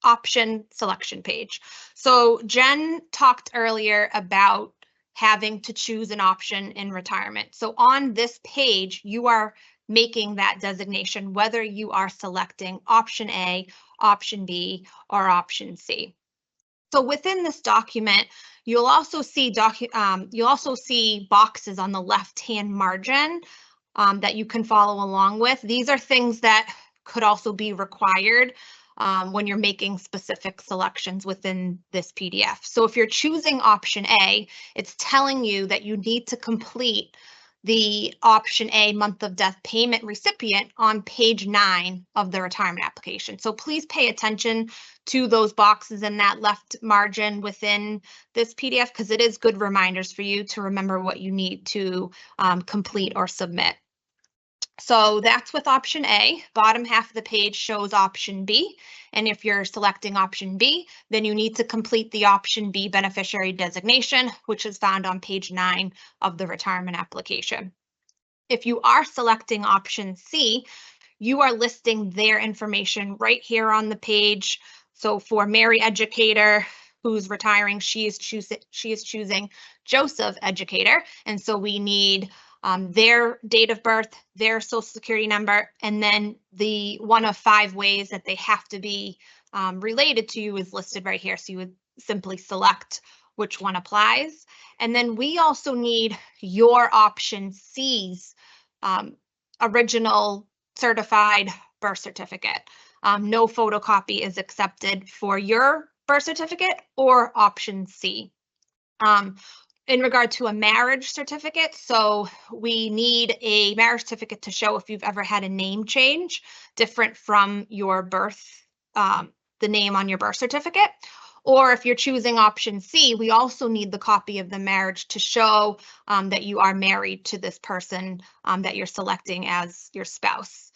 option selection page. So Jen talked earlier about having to choose an option in retirement. So on this page, you are making that designation whether you are selecting option A, option B, or option C. So within this document, you'll also see boxes on the left-hand margin that you can follow along with. These are things that could also be required when you're making specific selections within this PDF. So if you're choosing option A, it's telling you that you need to complete the option A month of death payment recipient on page 9 of the retirement application. So please pay attention to those boxes in that left margin within this PDF, because it is good reminders for you to remember what you need to complete or submit. So that's with option A. Bottom half of the page shows option B. And if you're selecting option B, then you need to complete the option B beneficiary designation, which is found on page 9 of the retirement application. If you are selecting option C, you are listing their information right here on the page. So for Mary Educator, who's retiring, she is choosing Joseph Educator. And so we need their date of birth, their social security number, and then the one of 5 ways that they have to be related to you is listed right here. So you would simply select which one applies. And then we also need your option C's original certified birth certificate. No photocopy is accepted for your birth certificate or option C. In regard to a marriage certificate, so we need a marriage certificate to show if you've ever had a name change different from your birth, the name on your birth certificate. Or if you're choosing option C, we also need the copy of the marriage to show that you are married to this person that you're selecting as your spouse.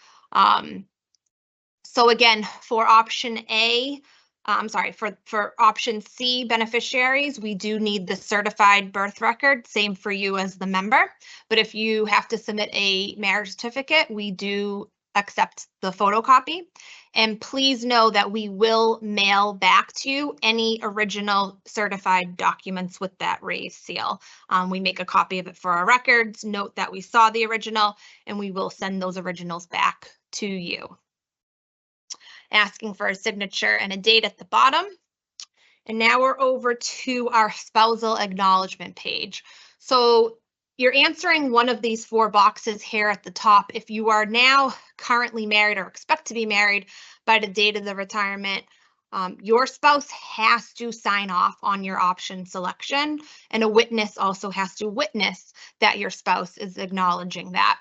So again, for option A, for option C beneficiaries, we do need the certified birth record, same for you as the member. But if you have to submit a marriage certificate, we do accept the photocopy. And please know that we will mail back to you any original certified documents with that raised seal. We make a copy of it for our records, note that we saw the original, and we will send those originals back to you. Asking for a signature and a date at the bottom. And now we're over to our spousal acknowledgement page. So you're answering one of these 4 boxes here at the top. If you are now currently married or expect to be married by the date of the retirement, your spouse has to sign off on your option selection, and a witness also has to witness that your spouse is acknowledging that.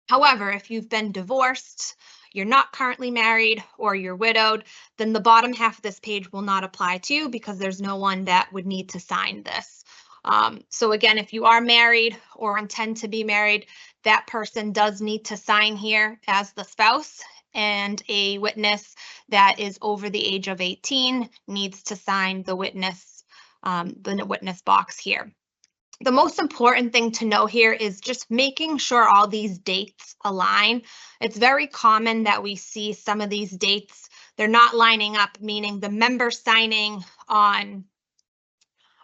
However, if you've been divorced, you're not currently married, or you're widowed, then the bottom half of this page will not apply to you because there's no one that would need to sign this. So again, if you are married or intend to be married, that person does need to sign here as the spouse, and a witness that is over the age of 18 needs to sign the witness box here. The most important thing to know here is just making sure all these dates align. It's very common that we see some of these dates, they're not lining up, meaning the member signing on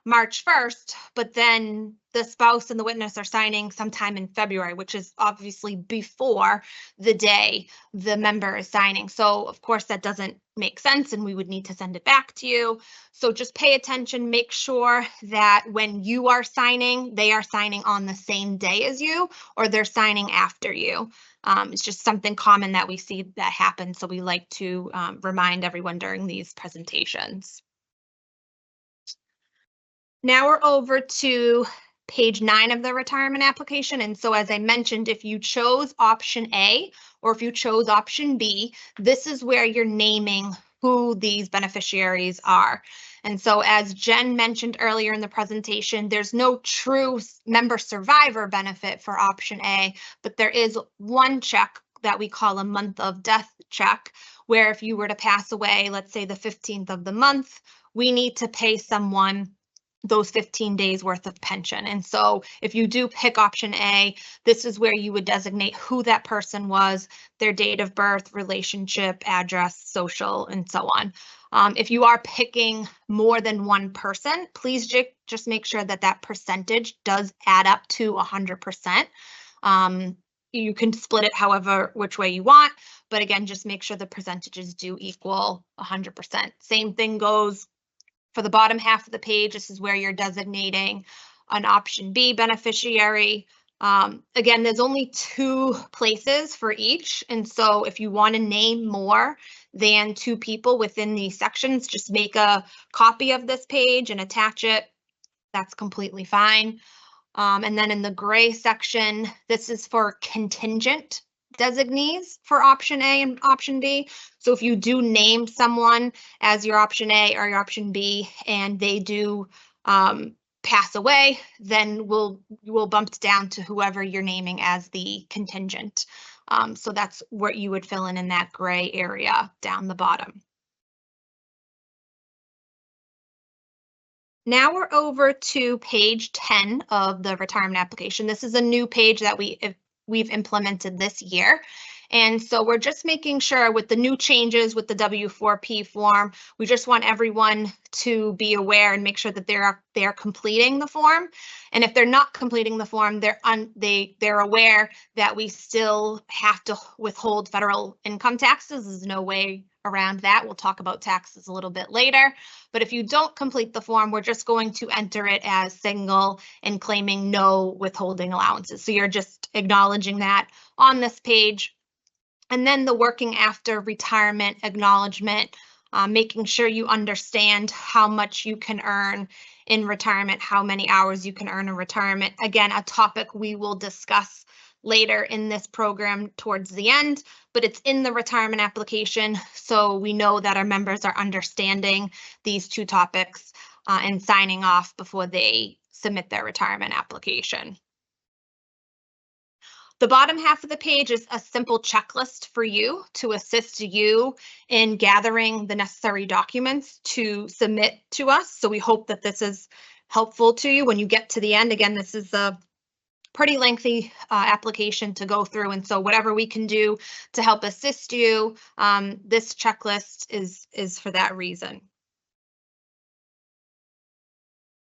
March 1st, but then the spouse and the witness are signing sometime in February, which is obviously before the day the member is signing. So of course that doesn't make sense and we would need to send it back to you. So just pay attention, make sure that when you are signing, they are signing on the same day as you, or they're signing after you. It's just something common that we see that happen. So we like to remind everyone during these presentations. Now we're over to page 9 of the retirement application. And so as I mentioned, if you chose option A or if you chose option B, this is where you're naming who these beneficiaries are. And so as Jen mentioned earlier in the presentation, there's no true member survivor benefit for option A, but there is one check that we call a month of death check, where if you were to pass away, let's say the 15th of the month, we need to pay someone those 15 days worth of pension. And so if you do pick option A, this is where you would designate who that person was, their date of birth, relationship, address, social, and so on. If you are picking more than one person, please just make sure that that percentage does add up to 100%. You can split it however which way you want, but again, just make sure the percentages do equal 100%. Same thing goes for the bottom half of the page. This is where you're designating an option B beneficiary. Again, there's only 2 places for each. And so if you want to name more than 2 people within these sections, just make a copy of this page and attach it. That's completely fine. And then in the gray section, this is for contingent designees for option A and option B. So if you do name someone as your option A or your option B and they do pass away, then you will bump down to whoever you're naming as the contingent. So that's what you would fill in that gray area down the bottom. Now we're over to page 10 of the retirement application. This is a new page that we've implemented this year. And so we're just making sure with the new changes with the W4P form, we just want everyone to be aware and make sure that they're completing the form. And if they're not completing the form, they're aware that we still have to withhold federal income taxes. There's no way around that. We'll talk about taxes a little bit later. But if you don't complete the form, we're just going to enter it as single and claiming no withholding allowances. So you're just acknowledging that on this page. And then the working after retirement acknowledgement, making sure you understand how much you can earn in retirement, how many hours you can earn in retirement. Again, a topic we will discuss later in this program towards the end, but it's in the retirement application. So we know that our members are understanding these two topics and signing off before they submit their retirement application. The bottom half of the page is a simple checklist for you to assist you in gathering the necessary documents to submit to us. So we hope that this is helpful to you when you get to the end. Again, this is a pretty lengthy application to go through. And so whatever we can do to help assist you, this checklist is for that reason.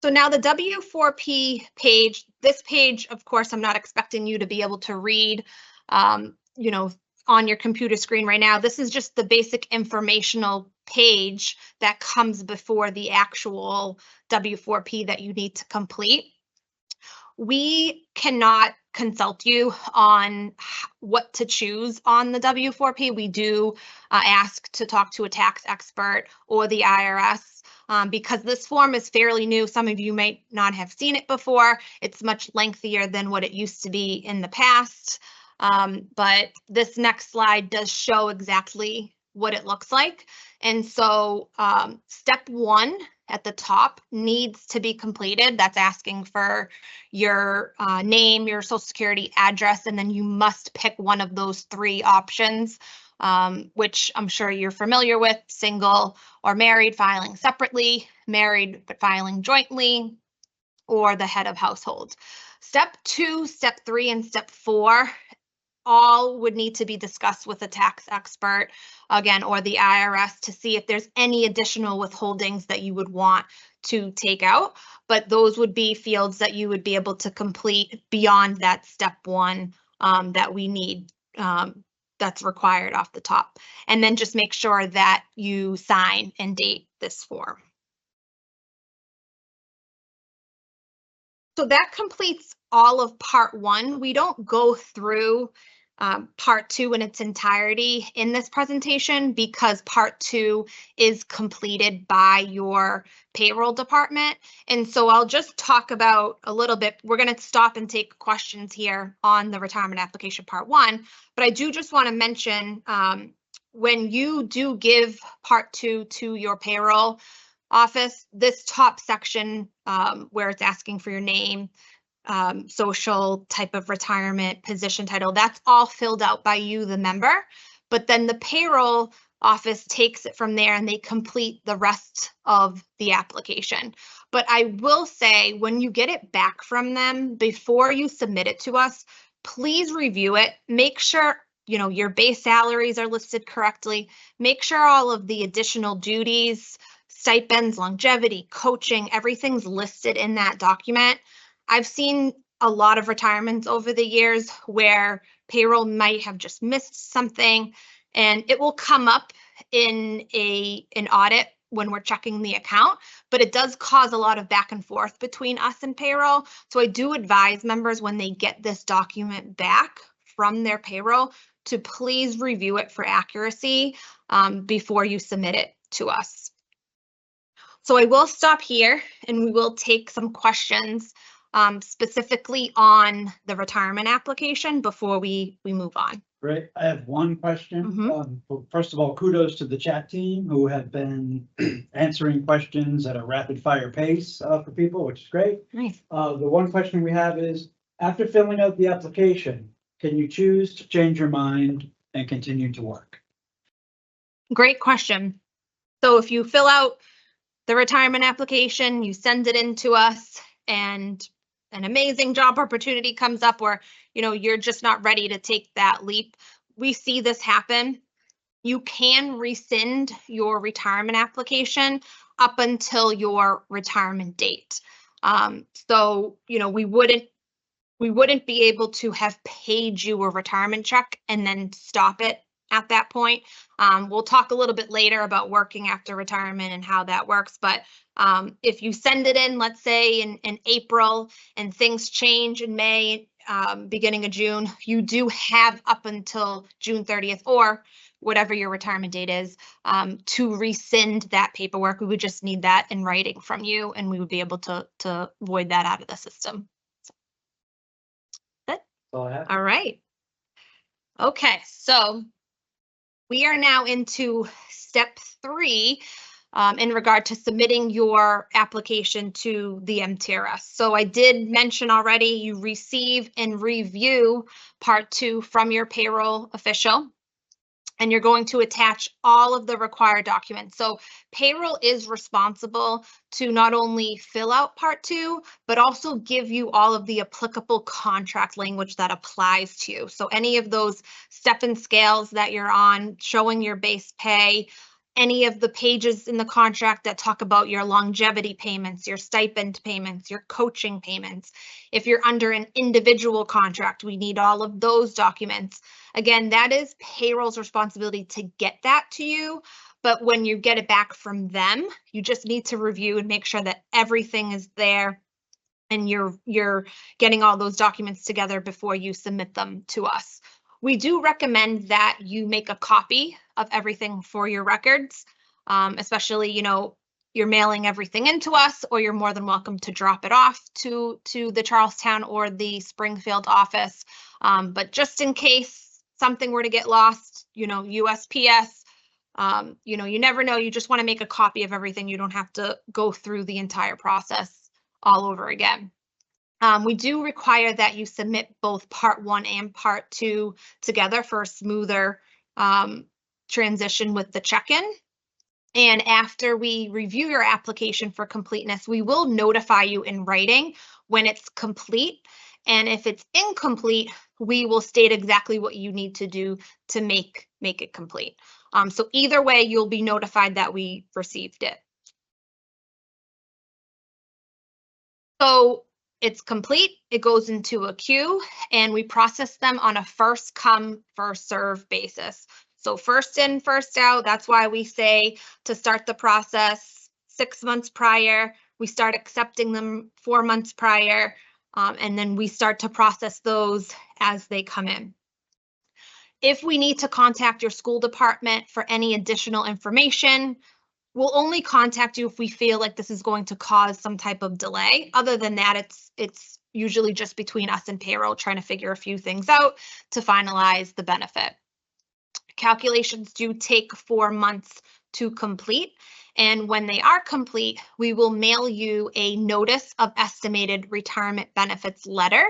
So now the W4P page, this page, of course, I'm not expecting you to be able to read, on your computer screen right now. This is just the basic informational page that comes before the actual W4P that you need to complete. We cannot consult you on what to choose on the W4P. We do ask to talk to a tax expert or the IRS. Because this form is fairly new. Some of you might not have seen it before. It's much lengthier than what it used to be in the past. But this next slide does show exactly what it looks like. And so step 1 at the top needs to be completed. That's asking for your name, your social security address, and then you must pick one of those 3 options. Which I'm sure you're familiar with: single or married, filing separately, married but filing jointly, or the head of household. Step 2, step 3, and step 4 all would need to be discussed with a tax expert, again, or the IRS to see if there's any additional withholdings that you would want to take out. But those would be fields that you would be able to complete beyond that step 1 that we need. That's required off the top. And then just make sure that you sign and date this form. So that completes all of part 1. We don't go through part 2 in its entirety in this presentation because part 2 is completed by your payroll department. And so I'll just talk about a little bit. We're going to stop and take questions here on the retirement application part 1, but I do just want to mention when you do give part 2 to your payroll office, this top section where it's asking for your name, social, type of retirement, position title, that's all filled out by you, the member. But then the payroll office takes it from there and they complete the rest of the application. But I will say, when you get it back from them, before you submit it to us, please review it. Make sure your base salaries are listed correctly. Make sure all of the additional duties, stipends, longevity, coaching, everything's listed in that document. I've seen a lot of retirements over the years where payroll might have just missed something, and it will come up in an audit when we're checking the account, but it does cause a lot of back and forth between us and payroll. So I do advise members when they get this document back from their payroll to please review it for accuracy before you submit it to us. So I will stop here and we will take some questions specifically on the retirement application before we move on. Great. I have one question. Mhm. Well, first of all, kudos to the chat team who have been answering questions at a rapid fire pace for people, which is great. Nice. The one question we have is, after filling out the application, can you choose to change your mind and continue to work? Great question. So if you fill out the retirement application, you send it in to us, and an amazing job opportunity comes up where, you know, you're just not ready to take that leap. We see this happen. You can rescind your retirement application up until your retirement date. So, you know, we wouldn't be able to have paid you a retirement check and then stop it at that point. We'll talk a little bit later about working after retirement and how that works. But if you send it in, let's say in April, and things change in May, beginning of June, you do have up until June 30th or whatever your retirement date is, to rescind that paperwork. We would just need that in writing from you, and we would be able to void that out of the system. All I have. All right. Okay, so we are now into step 3 in regard to submitting your application to the MTRS. So I did mention already, you receive and review part 2 from your payroll official, and you're going to attach all of the required documents. So payroll is responsible to not only fill out part 2, but also give you all of the applicable contract language that applies to you. So any of those step and scales that you're on, showing your base pay, any of the pages in the contract that talk about your longevity payments, your stipend payments, your coaching payments. If you're under an individual contract, we need all of those documents. Again, that is payroll's responsibility to get that to you, but when you get it back from them, you just need to review and make sure that everything is there and you're getting all those documents together before you submit them to us. We do recommend that you make a copy of everything for your records, especially, you know, you're mailing everything into us, or you're more than welcome to drop it off to the Charlestown or the Springfield office. But just in case something were to get lost, you know, USPS, you know, you never know. You just want to make a copy of everything. You don't have to go through the entire process all over again. We do require that you submit both part 1 and part 2 together for a smoother transition with the check-in. And after we review your application for completeness, we will notify you in writing when it's complete. And if it's incomplete, we will state exactly what you need to do to make it complete. So either way, you'll be notified that we received it. So it's complete, it goes into a queue, and we process them on a first come, first serve basis. So first in, first out, that's why we say to start the process 6 months prior, we start accepting them 4 months prior, and then we start to process those as they come in. If we need to contact your school department for any additional information, we'll only contact you if we feel like this is going to cause some type of delay. Other than that, it's usually just between us and payroll trying to figure a few things out to finalize the benefit. Calculations do take 4 months to complete, and when they are complete, we will mail you a notice of estimated retirement benefits letter,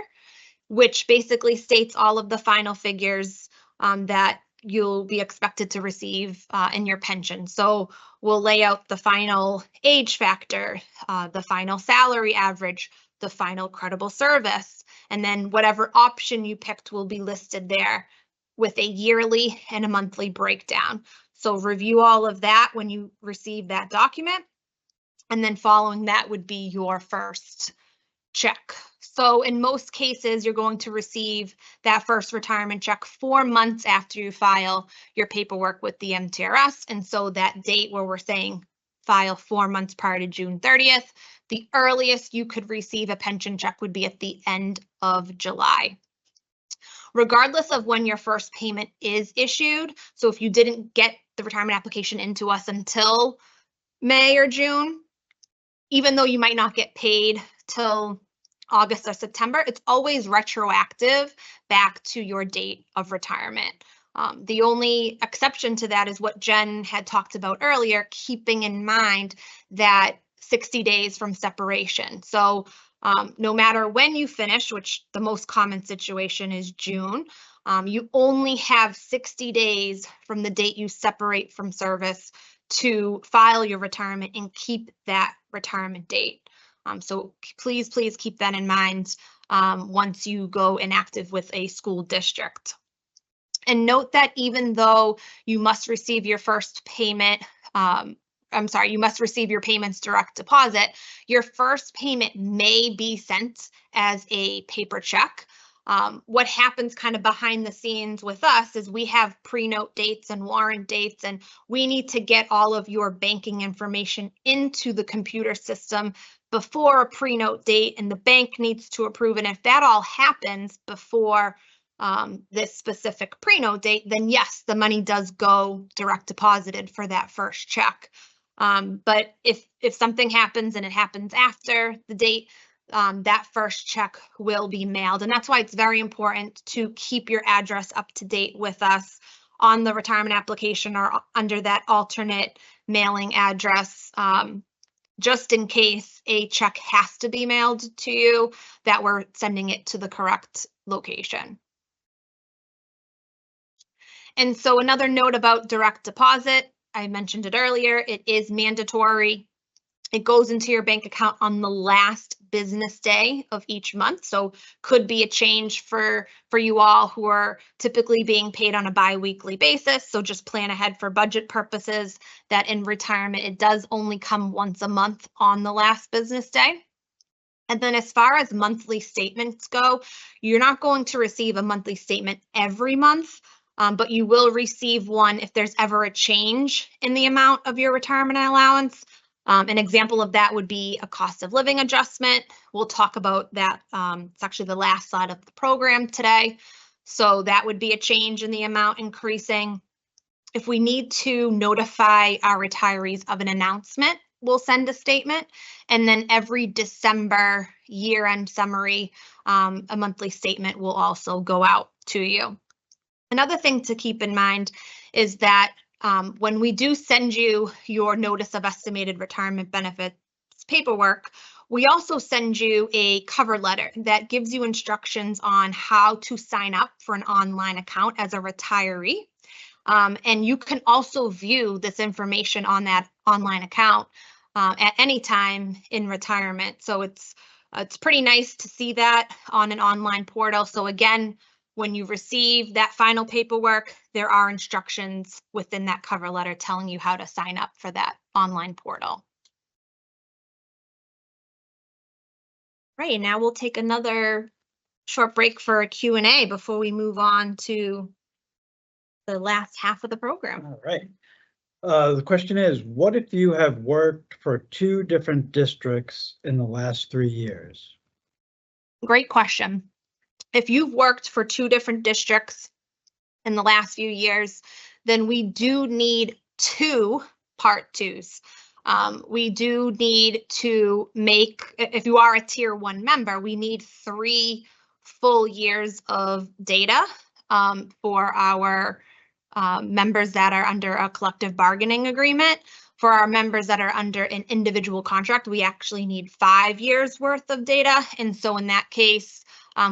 which basically states all of the final figures that you'll be expected to receive in your pension. So we'll lay out the final age factor, the final salary average, the final credible service, and then whatever option you picked will be listed there with a yearly and a monthly breakdown. So review all of that when you receive that document, and then following that would be your first check. So in most cases, you're going to receive that first retirement check 4 months after you file your paperwork with the MTRS. And so that date where we're saying file 4 months prior to June 30th, the earliest you could receive a pension check would be at the end of July. Regardless of when your first payment is issued, so if you didn't get the retirement application into us until May or June, even though you might not get paid till August or September, it's always retroactive back to your date of retirement. The only exception to that is what Jen had talked about earlier, keeping in mind that 60 days from separation. So no matter when you finish, which the most common situation is June, you only have 60 days from the date you separate from service to file your retirement and keep that retirement date. So please keep that in mind once you go inactive with a school district. And note that even though you must receive your first payment, you must receive your payments direct deposit, your first payment may be sent as a paper check. What happens kind of behind the scenes with us is we have pre-note dates and warrant dates, and we need to get all of your banking information into the computer system before a pre-note date, and the bank needs to approve. And if that all happens before this specific pre-note date, then yes, the money does go direct deposited for that first check. But if something happens and it happens after the date, that first check will be mailed. And that's why it's very important to keep your address up to date with us on the retirement application or under that alternate mailing address, just in case a check has to be mailed to you, that we're sending it to the correct location. And so another note about direct deposit, I mentioned it earlier, it is mandatory. It goes into your bank account on the last business day of each month. So could be a change for you all who are typically being paid on a bi-weekly basis. So just plan ahead for budget purposes that in retirement, it does only come once a month on the last business day. And then as far as monthly statements go, you're not going to receive a monthly statement every month. But you will receive one if there's ever a change in the amount of your retirement allowance. An example of that would be a cost of living adjustment. We'll talk about that. It's actually the last slide of the program today. So that would be a change in the amount increasing. If we need to notify our retirees of an announcement, we'll send a statement. And then every December year-end summary, a monthly statement will also go out to you. Another thing to keep in mind is that when we do send you your notice of estimated retirement benefits paperwork, we also send you a cover letter that gives you instructions on how to sign up for an online account as a retiree. And you can also view this information on that online account at any time in retirement. So it's pretty nice to see that on an online portal. So again, when you receive that final paperwork, there are instructions within that cover letter telling you how to sign up for that online portal. Right, now we'll take another short break for a Q&A before we move on to the last half of the program. All right. The question is, what if you have worked for 2 different districts in the last 3 years? Great question. If you've worked for 2 different districts in the last few years, then we do need 2 Part 2s. We do need to make, if you are a Tier 1 member, we need 3 full years of data for our members that are under a collective bargaining agreement. For our members that are under an individual contract, we actually need 5 years worth of data. And so in that case,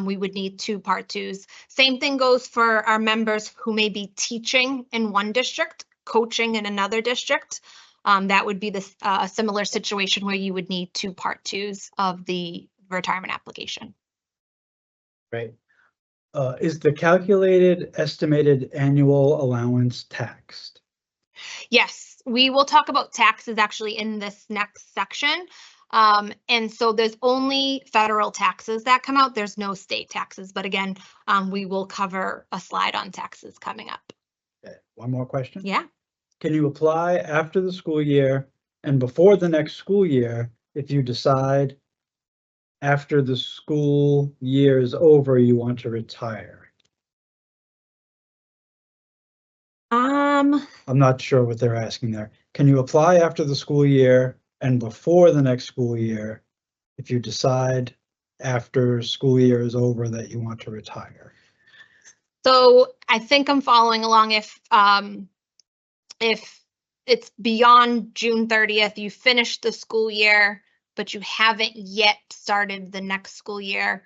we would need 2 Part 2s. Same thing goes for our members who may be teaching in one district, coaching in another district. That would be a similar situation where you would need 2 Part 2s of the retirement application. Right. Is the calculated estimated annual allowance taxed? Yes, we will talk about taxes actually in this next section. And so there's only federal taxes that come out. There's no state taxes. But again, we will cover a slide on taxes coming up. Okay. One more question. Yeah. Can you apply after the school year and before the next school year if you decide after the school year is over you want to retire? I'm not sure what they're asking there. Can you apply after the school year and before the next school year if you decide after school year is over that you want to retire? So I think I'm following along. If it's beyond June 30th, you finished the school year, but you haven't yet started the next school year.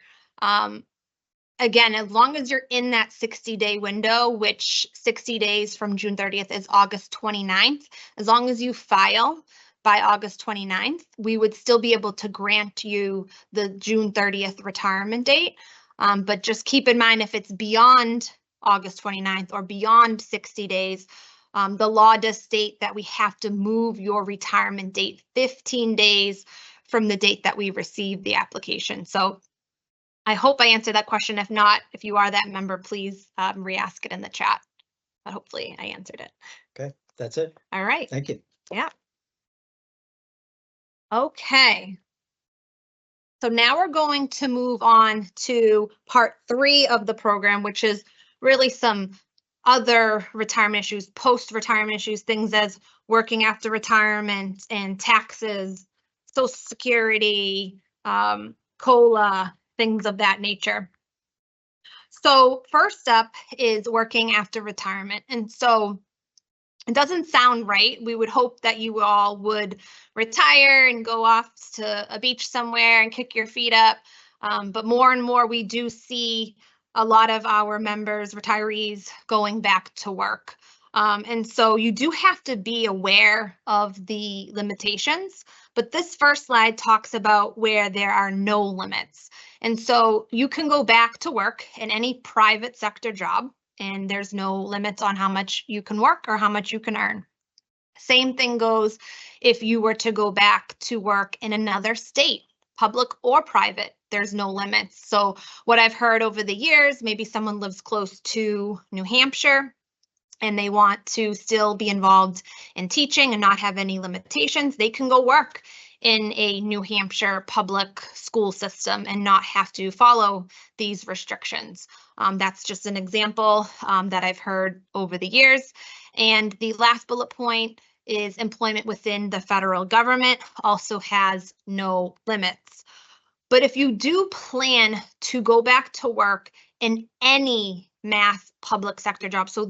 Again, as long as you're in that 60-day window, which 60 days from June 30th is August 29th, as long as you file by August 29th, we would still be able to grant you the June 30th retirement date. But just keep in mind, if it's beyond August 29th or beyond 60 days, the law does state that we have to move your retirement date 15 days from the date that we received the application. So I hope I answered that question. If not, if you are that member, please re-ask it in the chat. But hopefully I answered it. Okay, that's it. All right. Thank you. Yeah. Okay. So now we're going to move on to part 3 of the program, which is really some other retirement issues, post-retirement issues, things as working after retirement and taxes, Social Security, COLA, things of that nature. So first up is working after retirement. And so it doesn't sound right. We would hope that you all would retire and go off to a beach somewhere and kick your feet up. But more and more we do see a lot of our members, retirees, going back to work. And so you do have to be aware of the limitations, but this first slide talks about where there are no limits. And so you can go back to work in any private sector job, and there's no limits on how much you can work or how much you can earn. Same thing goes if you were to go back to work in another state, public or private, there's no limits. So what I've heard over the years, maybe someone lives close to New Hampshire and they want to still be involved in teaching and not have any limitations, they can go work in a New Hampshire public school system and not have to follow these restrictions. That's just an example that I've heard over the years. And the last bullet point is employment within the federal government also has no limits. But if you do plan to go back to work in any mass public sector job, so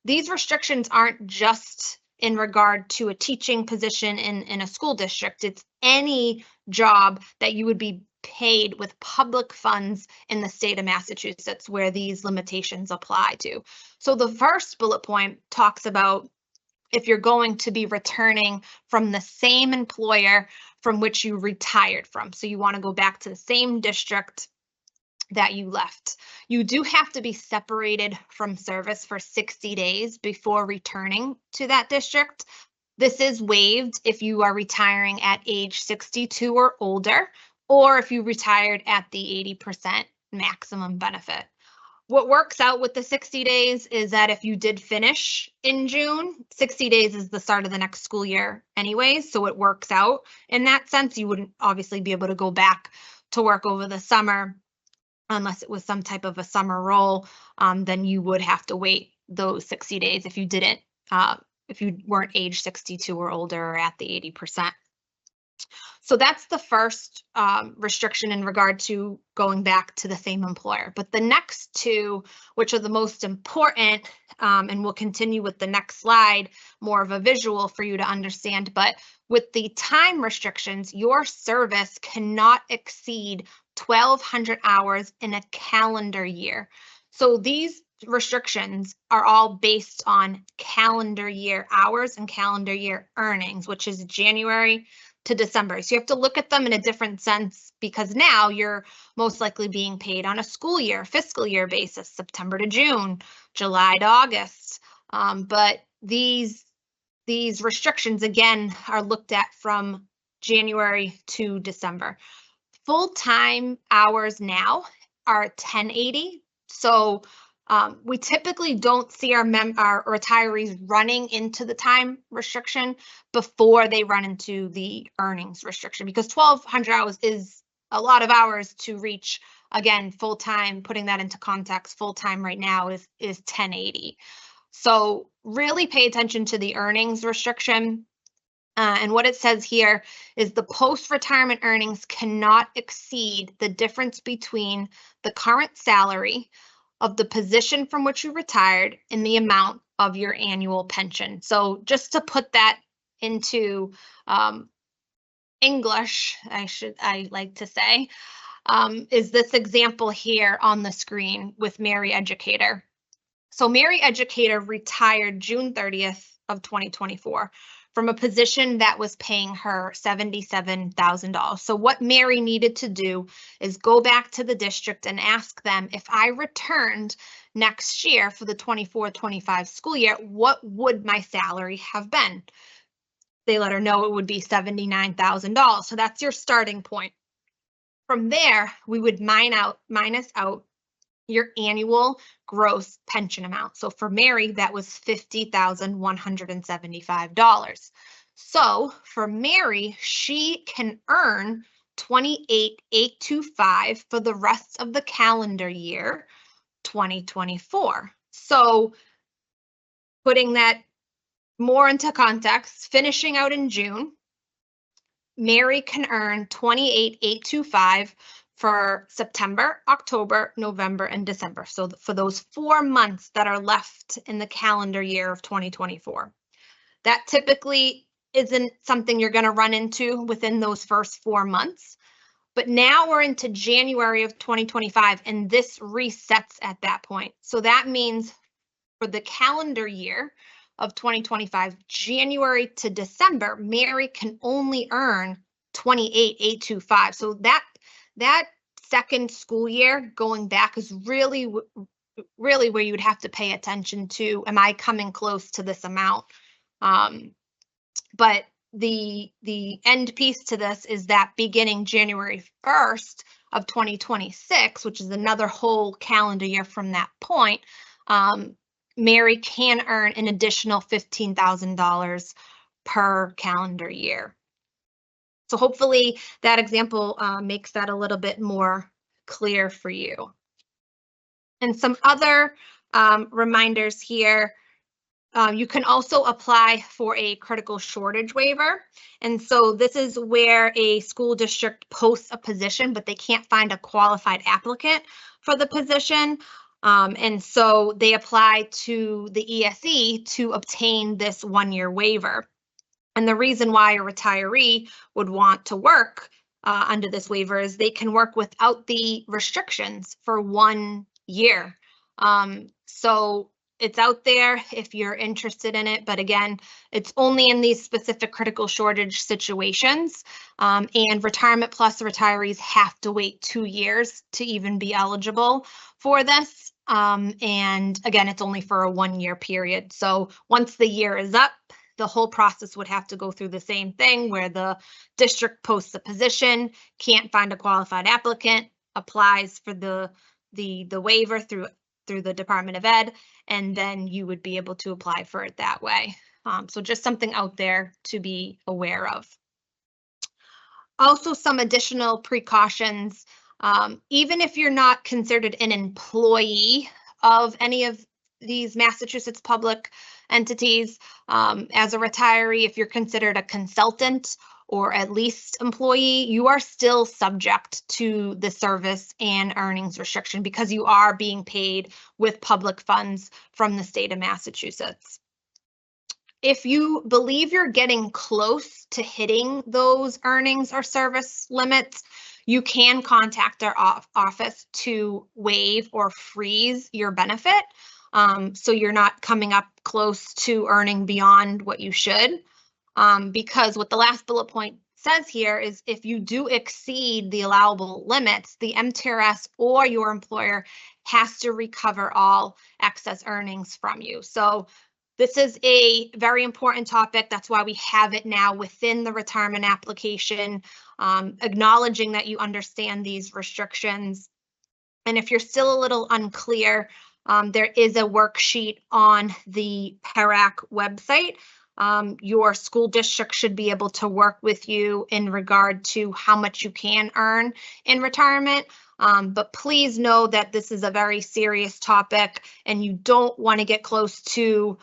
these restrictions aren't just in regard to a teaching position in a school district. It's any job that you would be paid with public funds in the state of Massachusetts where these limitations apply to. So the first bullet point talks about if you're going to be returning from the same employer from which you retired from. So you want to go back to the same district that you left. You do have to be separated from service for 60 days before returning to that district. This is waived if you are retiring at age 62 or older, or if you retired at the 80% maximum benefit. What works out with the 60 days is that if you did finish in June, 60 days is the start of the next school year anyways, so it works out in that sense. You wouldn't obviously be able to go back to work over the summer unless it was some type of a summer role, then you would have to wait those 60 days if you didn't, if you weren't age 62 or older or at the 80%. So that's the first restriction in regard to going back to the same employer. But the next two, which are the most important, and we'll continue with the next slide, more of a visual for you to understand, but with the time restrictions, your service cannot exceed 1,200 hours in a calendar year. So these restrictions are all based on calendar year hours and calendar year earnings, which is January to December. So you have to look at them in a different sense because now you're most likely being paid on a school year, fiscal year basis, September to June, July to August. But these restrictions, again, are looked at from January to December. Full-time hours now are 1080. So we typically don't see our retirees running into the time restriction before they run into the earnings restriction, because 1,200 hours is a lot of hours to reach. Again, full-time, putting that into context, full-time right now is 1080. So really pay attention to the earnings restriction. And what it says here is the post-retirement earnings cannot exceed the difference between the current salary of the position from which you retired and the amount of your annual pension. So just to put that into English, I like to say, is this example here on the screen with Mary Educator. So Mary Educator retired June 30th of 2024 from a position that was paying her $77,000. So what Mary needed to do is go back to the district and ask them, if I returned next year for the 24-25 school year, what would my salary have been? They let her know it would be $79,000. So that's your starting point. From there, we would minus out your annual gross pension amount. So for Mary, that was $50,175. So for Mary, she can earn $28,825 for the rest of the calendar year 2024. So putting that more into context, finishing out in June, Mary can earn $28,825 for September, October, November, and December. So for those 4 months that are left in the calendar year of 2024. That typically isn't something you're going to run into within those first 4 months. But now we're into January of 2025, and this resets at that point. So that means for the calendar year of 2025, January to December, Mary can only earn $28,825. So that second school year going back is really where you would have to pay attention to, am I coming close to this amount? But the end piece to this is that beginning January 1st of 2026, which is another whole calendar year from that point, Mary can earn an additional $15,000 per calendar year. So hopefully that example makes that a little bit more clear for you. And some other reminders here. You can also apply for a critical shortage waiver. And so this is where a school district posts a position, but they can't find a qualified applicant for the position. And so they apply to the ESE to obtain this 1-year waiver. And the reason why a retiree would want to work under this waiver is they can work without the restrictions for 1 year. So it's out there if you're interested in it, but again, it's only in these specific critical shortage situations. And Retirement Plus retirees have to wait 2 years to even be eligible for this. And again, it's only for a 1-year period. So once the year is up, the whole process would have to go through the same thing where the district posts a position, can't find a qualified applicant, applies for the waiver through the Department of Ed, and then you would be able to apply for it that way. So just something out there to be aware of. Also, some additional precautions. Even if you're not considered an employee of any of these Massachusetts public entities, as a retiree, if you're considered a consultant or at least employee, you are still subject to the service and earnings restriction because you are being paid with public funds from the state of Massachusetts. If you believe you're getting close to hitting those earnings or service limits, you can contact our office to waive or freeze your benefit. So you're not coming up close to earning beyond what you should. Because what the last bullet point says here is if you do exceed the allowable limits, the MTRS or your employer has to recover all excess earnings from you. So this is a very important topic. That's why we have it now within the retirement application, acknowledging that you understand these restrictions. And if you're still a little unclear, there is a worksheet on the PERAC website. Your school district should be able to work with you in regard to how much you can earn in retirement. But please know that this is a very serious topic and you don't want to get close to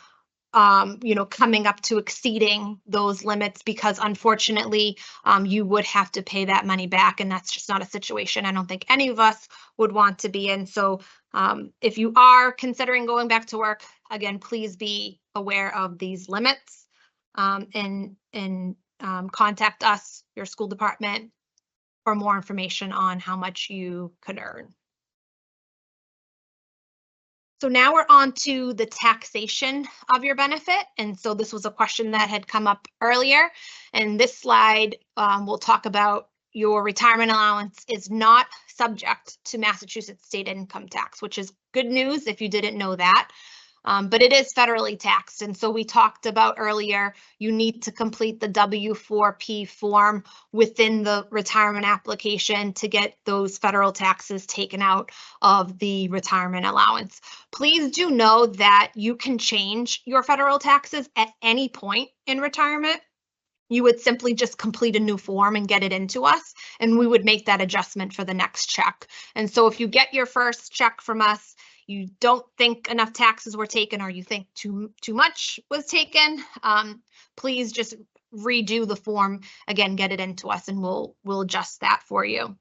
coming up to exceeding those limits, because unfortunately, you would have to pay that money back, and that's just not a situation I don't think any of us would want to be in. So if you are considering going back to work, again, please be aware of these limits, and contact us, your school department, for more information on how much you could earn. So now we're on to the taxation of your benefit. And so this was a question that had come up earlier. And this slide will talk about your retirement allowance is not subject to Massachusetts state income tax, which is good news if you didn't know that. But it is federally taxed. And so we talked about earlier, you need to complete the W-4P form within the retirement application to get those federal taxes taken out of the retirement allowance. Please do know that you can change your federal taxes at any point in retirement. You would simply just complete a new form and get it into us, and we would make that adjustment for the next check. And so if you get your first check from us, you don't think enough taxes were taken, or you think too much was taken, please just redo the form again, get it into us, and we'll adjust that for you.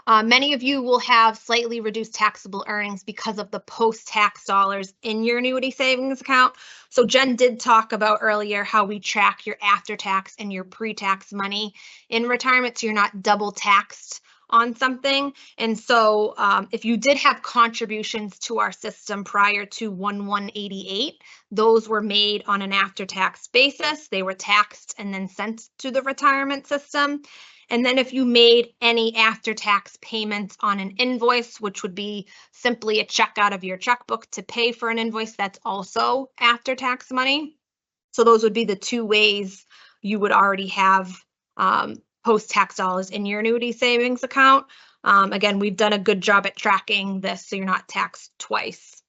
Many of you will have slightly reduced taxable earnings because of the post-tax dollars in your annuity savings account. So Jen did talk about earlier how we track your after-tax and your pre-tax money in retirement, so you're not double taxed on something. And so if you did have contributions to our system prior to 1/1/88, those were made on an after-tax basis. They were taxed and then sent to the retirement system. And then if you made any after-tax payments on an invoice, which would be simply a check out of your checkbook to pay for an invoice, that's also after-tax money. So those would be the two ways you would already have post-tax dollars in your annuity savings account. Again, we've done a good job at tracking this, so you're not taxed twice.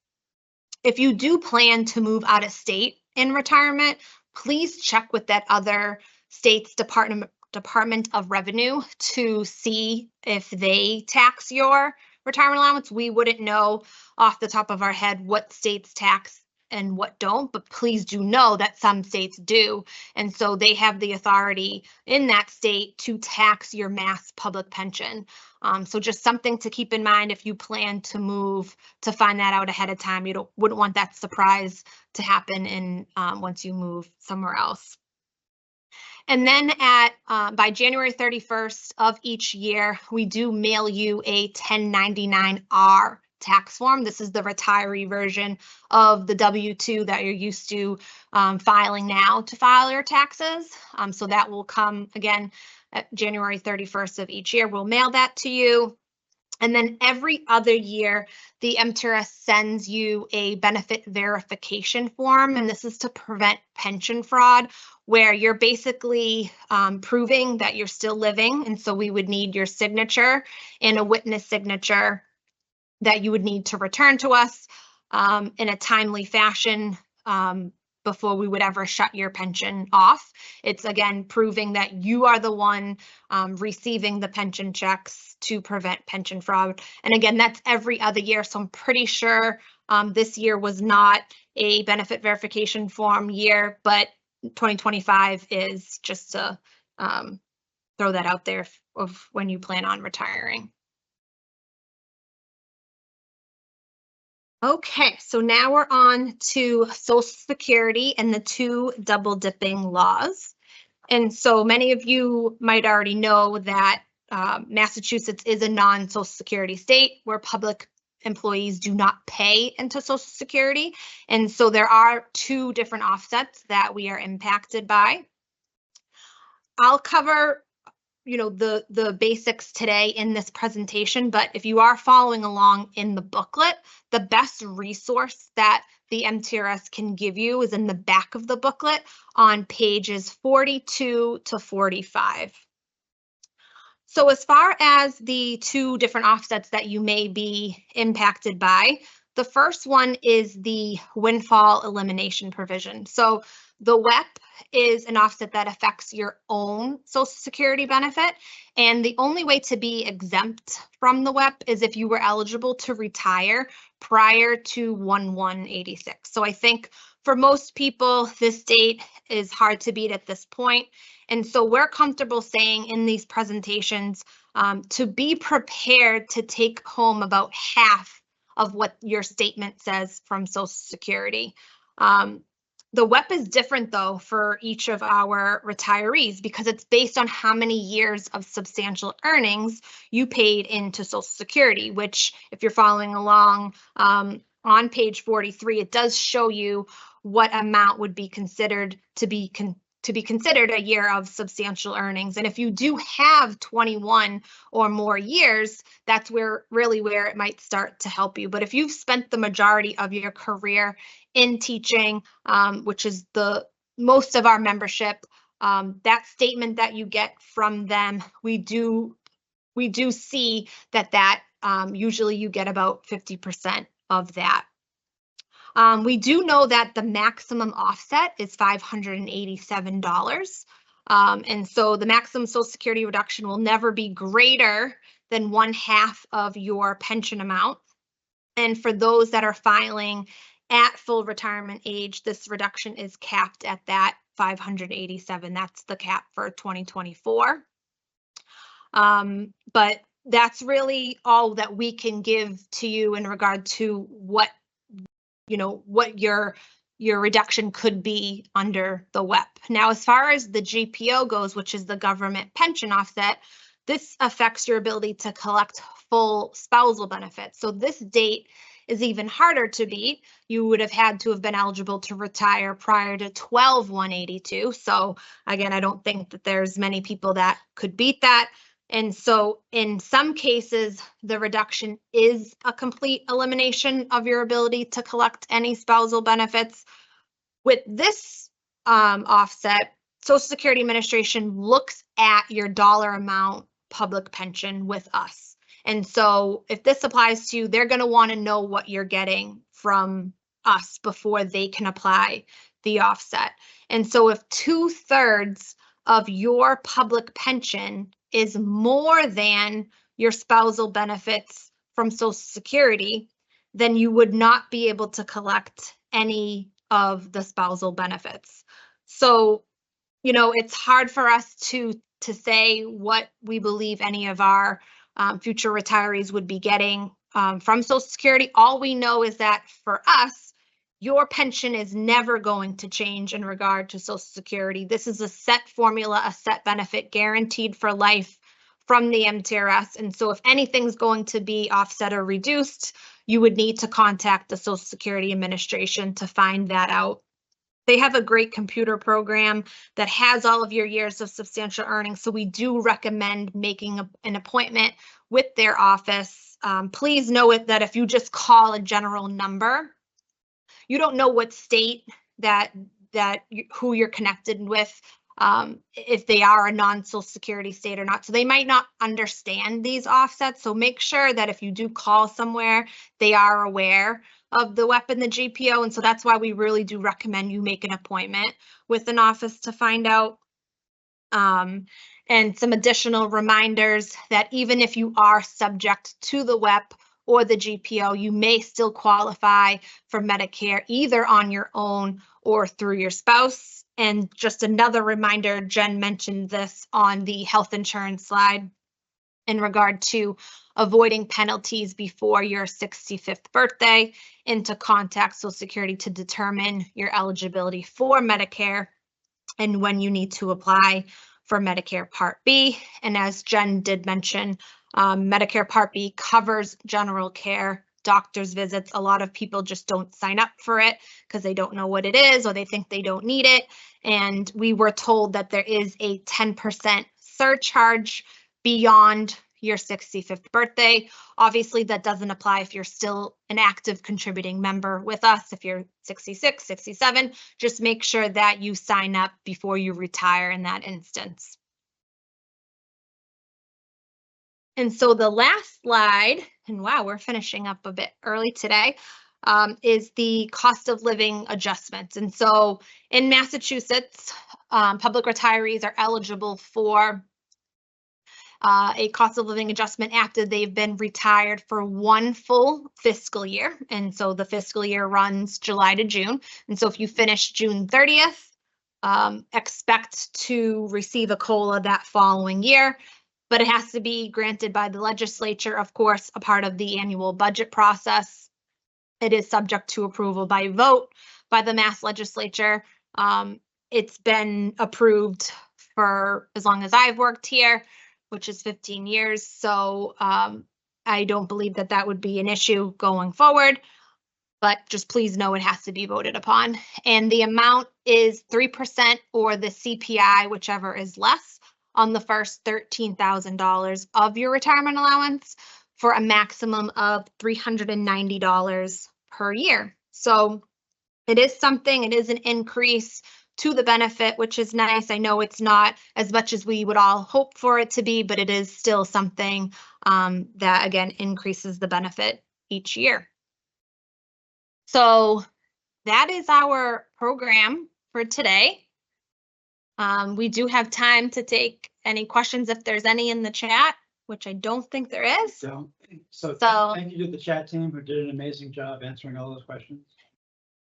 If you do plan to move out of state in retirement, please check with that other state's Department of Revenue to see if they tax your retirement allowance. We wouldn't know off the top of our head what states tax and what don't, but please do know that some states do. And so they have the authority in that state to tax your mass public pension. So just something to keep in mind if you plan to move, to find that out ahead of time. You wouldn't want that surprise to happen in once you move somewhere else. And then by January 31st of each year, we do mail you a 1099-R tax form. This is the retiree version of the W-2 that you're used to filing now to file your taxes. So that will come again at January 31st of each year. We'll mail that to you. And then every other year, the MTRS sends you a benefit verification form, and this is to prevent pension fraud, where you're basically proving that you're still living. And so we would need your signature and a witness signature that you would need to return to us in a timely fashion before we would ever shut your pension off. It's again proving that you are the one receiving the pension checks to prevent pension fraud. And again, that's every other year. So I'm pretty sure this year was not a benefit verification form year, but 2025 is, just to throw that out there of when you plan on retiring. Okay, so now we're on to Social Security and the two double dipping laws. And so many of you might already know that Massachusetts is a non-Social Security state where public employees do not pay into Social Security. And so there are two different offsets that we are impacted by. I'll cover the basics today in this presentation, but if you are following along in the booklet, the best resource that the MTRS can give you is in the back of the booklet on pages 42 to 45. So as far as the two different offsets that you may be impacted by, the first one is the windfall elimination provision. So the WEP is an offset that affects your own Social Security benefit. And the only way to be exempt from the WEP is if you were eligible to retire prior to 1/1/86. So I think for most people, this date is hard to beat at this point. And so we're comfortable saying in these presentations to be prepared to take home about half of what your statement says from Social Security. The WEP is different though for each of our retirees because it's based on how many years of substantial earnings you paid into Social Security, which if you're following along on page 43, it does show you what amount would be considered to be considered a year of substantial earnings. And if you do have 21 or more years, that's where it might start to help you. But if you've spent the majority of your career in teaching, which is the most of our membership, that statement that you get from them, we do see that usually you get about 50% of that. We do know that the maximum offset is $587. And so the maximum Social Security reduction will never be greater than 1/2 of your pension amount. And for those that are filing at full retirement age, this reduction is capped at that $587. That's the cap for 2024. But that's really all that we can give to you in regard to what your reduction could be under the WEP. Now, as far as the GPO goes, which is the government pension offset, this affects your ability to collect full spousal benefits. So this date is even harder to beat. You would have had to have been eligible to retire prior to 12/182. So again, I don't think that there's many people that could beat that. And so in some cases, the reduction is a complete elimination of your ability to collect any spousal benefits. With this offset, Social Security Administration looks at your dollar amount public pension with us. And so if this applies to you, they're going to want to know what you're getting from us before they can apply the offset. And so if 2/3 of your public pension is more than your spousal benefits from Social Security, then you would not be able to collect any of the spousal benefits. So, it's hard for us to say what we believe any of our future retirees would be getting from Social Security. All we know is that for us, your pension is never going to change in regard to Social Security. This is a set formula, a set benefit guaranteed for life from the MTRS. And so if anything's going to be offset or reduced, you would need to contact the Social Security Administration to find that out. They have a great computer program that has all of your years of substantial earnings. So we do recommend making an appointment with their office. Please know that if you just call a general number, you don't know what state who you're connected with, if they are a non-Social Security state or not. So they might not understand these offsets. So make sure that if you do call somewhere, they are aware of the WEP and the GPO. And so that's why we really do recommend you make an appointment with an office to find out. And some additional reminders that even if you are subject to the WEP or the GPO, you may still qualify for Medicare either on your own or through your spouse. And just another reminder, Jen mentioned this on the health insurance slide in regard to avoiding penalties before your 65th birthday, and to contact Social Security to determine your eligibility for Medicare and when you need to apply for Medicare Part B. And as Jen did mention, Medicare Part B covers general care, doctor's visits. A lot of people just don't sign up for it because they don't know what it is or they think they don't need it. And we were told that there is a 10% surcharge beyond your 65th birthday. Obviously, that doesn't apply if you're still an active contributing member with us. If you're 66, 67, just make sure that you sign up before you retire in that instance. And so the last slide, and wow, we're finishing up a bit early today, is the cost of living adjustments. And so in Massachusetts, public retirees are eligible for a cost of living adjustment after they've been retired for one full fiscal year. And so the fiscal year runs July to June. And so if you finish June 30th, expect to receive a COLA that following year, but it has to be granted by the legislature, of course, a part of the annual budget process. It is subject to approval by vote by the Mass legislature. It's been approved for as long as I've worked here, which is 15 years. So I don't believe that that would be an issue going forward, but just please know it has to be voted upon. And the amount is 3% or the CPI, whichever is less, on the first $13,000 of your retirement allowance for a maximum of $390 per year. So it is something, it is an increase to the benefit, which is nice. I know it's not as much as we would all hope for it to be, but it is still something that, again, increases the benefit each year. So that is our program for today. We do have time to take any questions if there's any in the chat, which I don't think there is. So So- thank you to the chat team who did an amazing job answering all those questions.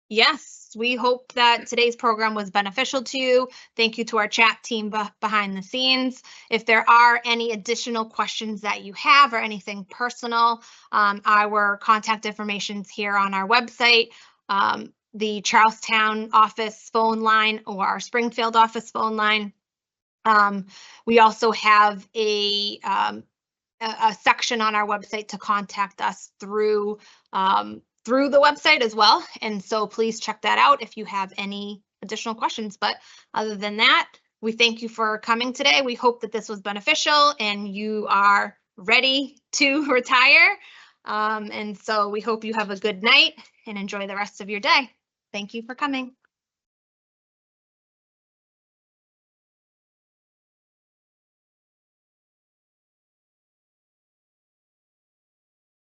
Yes, we hope that today's program was beneficial to you. Thank you to our chat team behind the scenes. If there are any additional questions that you have or anything personal, our contact information is here on our website, the Charlestown office phone line or our Springfield office phone line. We also have a section on our website to contact us through the website as well. And so please check that out if you have any additional questions. But other than that, we thank you for coming today. We hope that this was beneficial and you are ready to retire. And so we hope you have a good night and enjoy the rest of your day. Thank you for coming.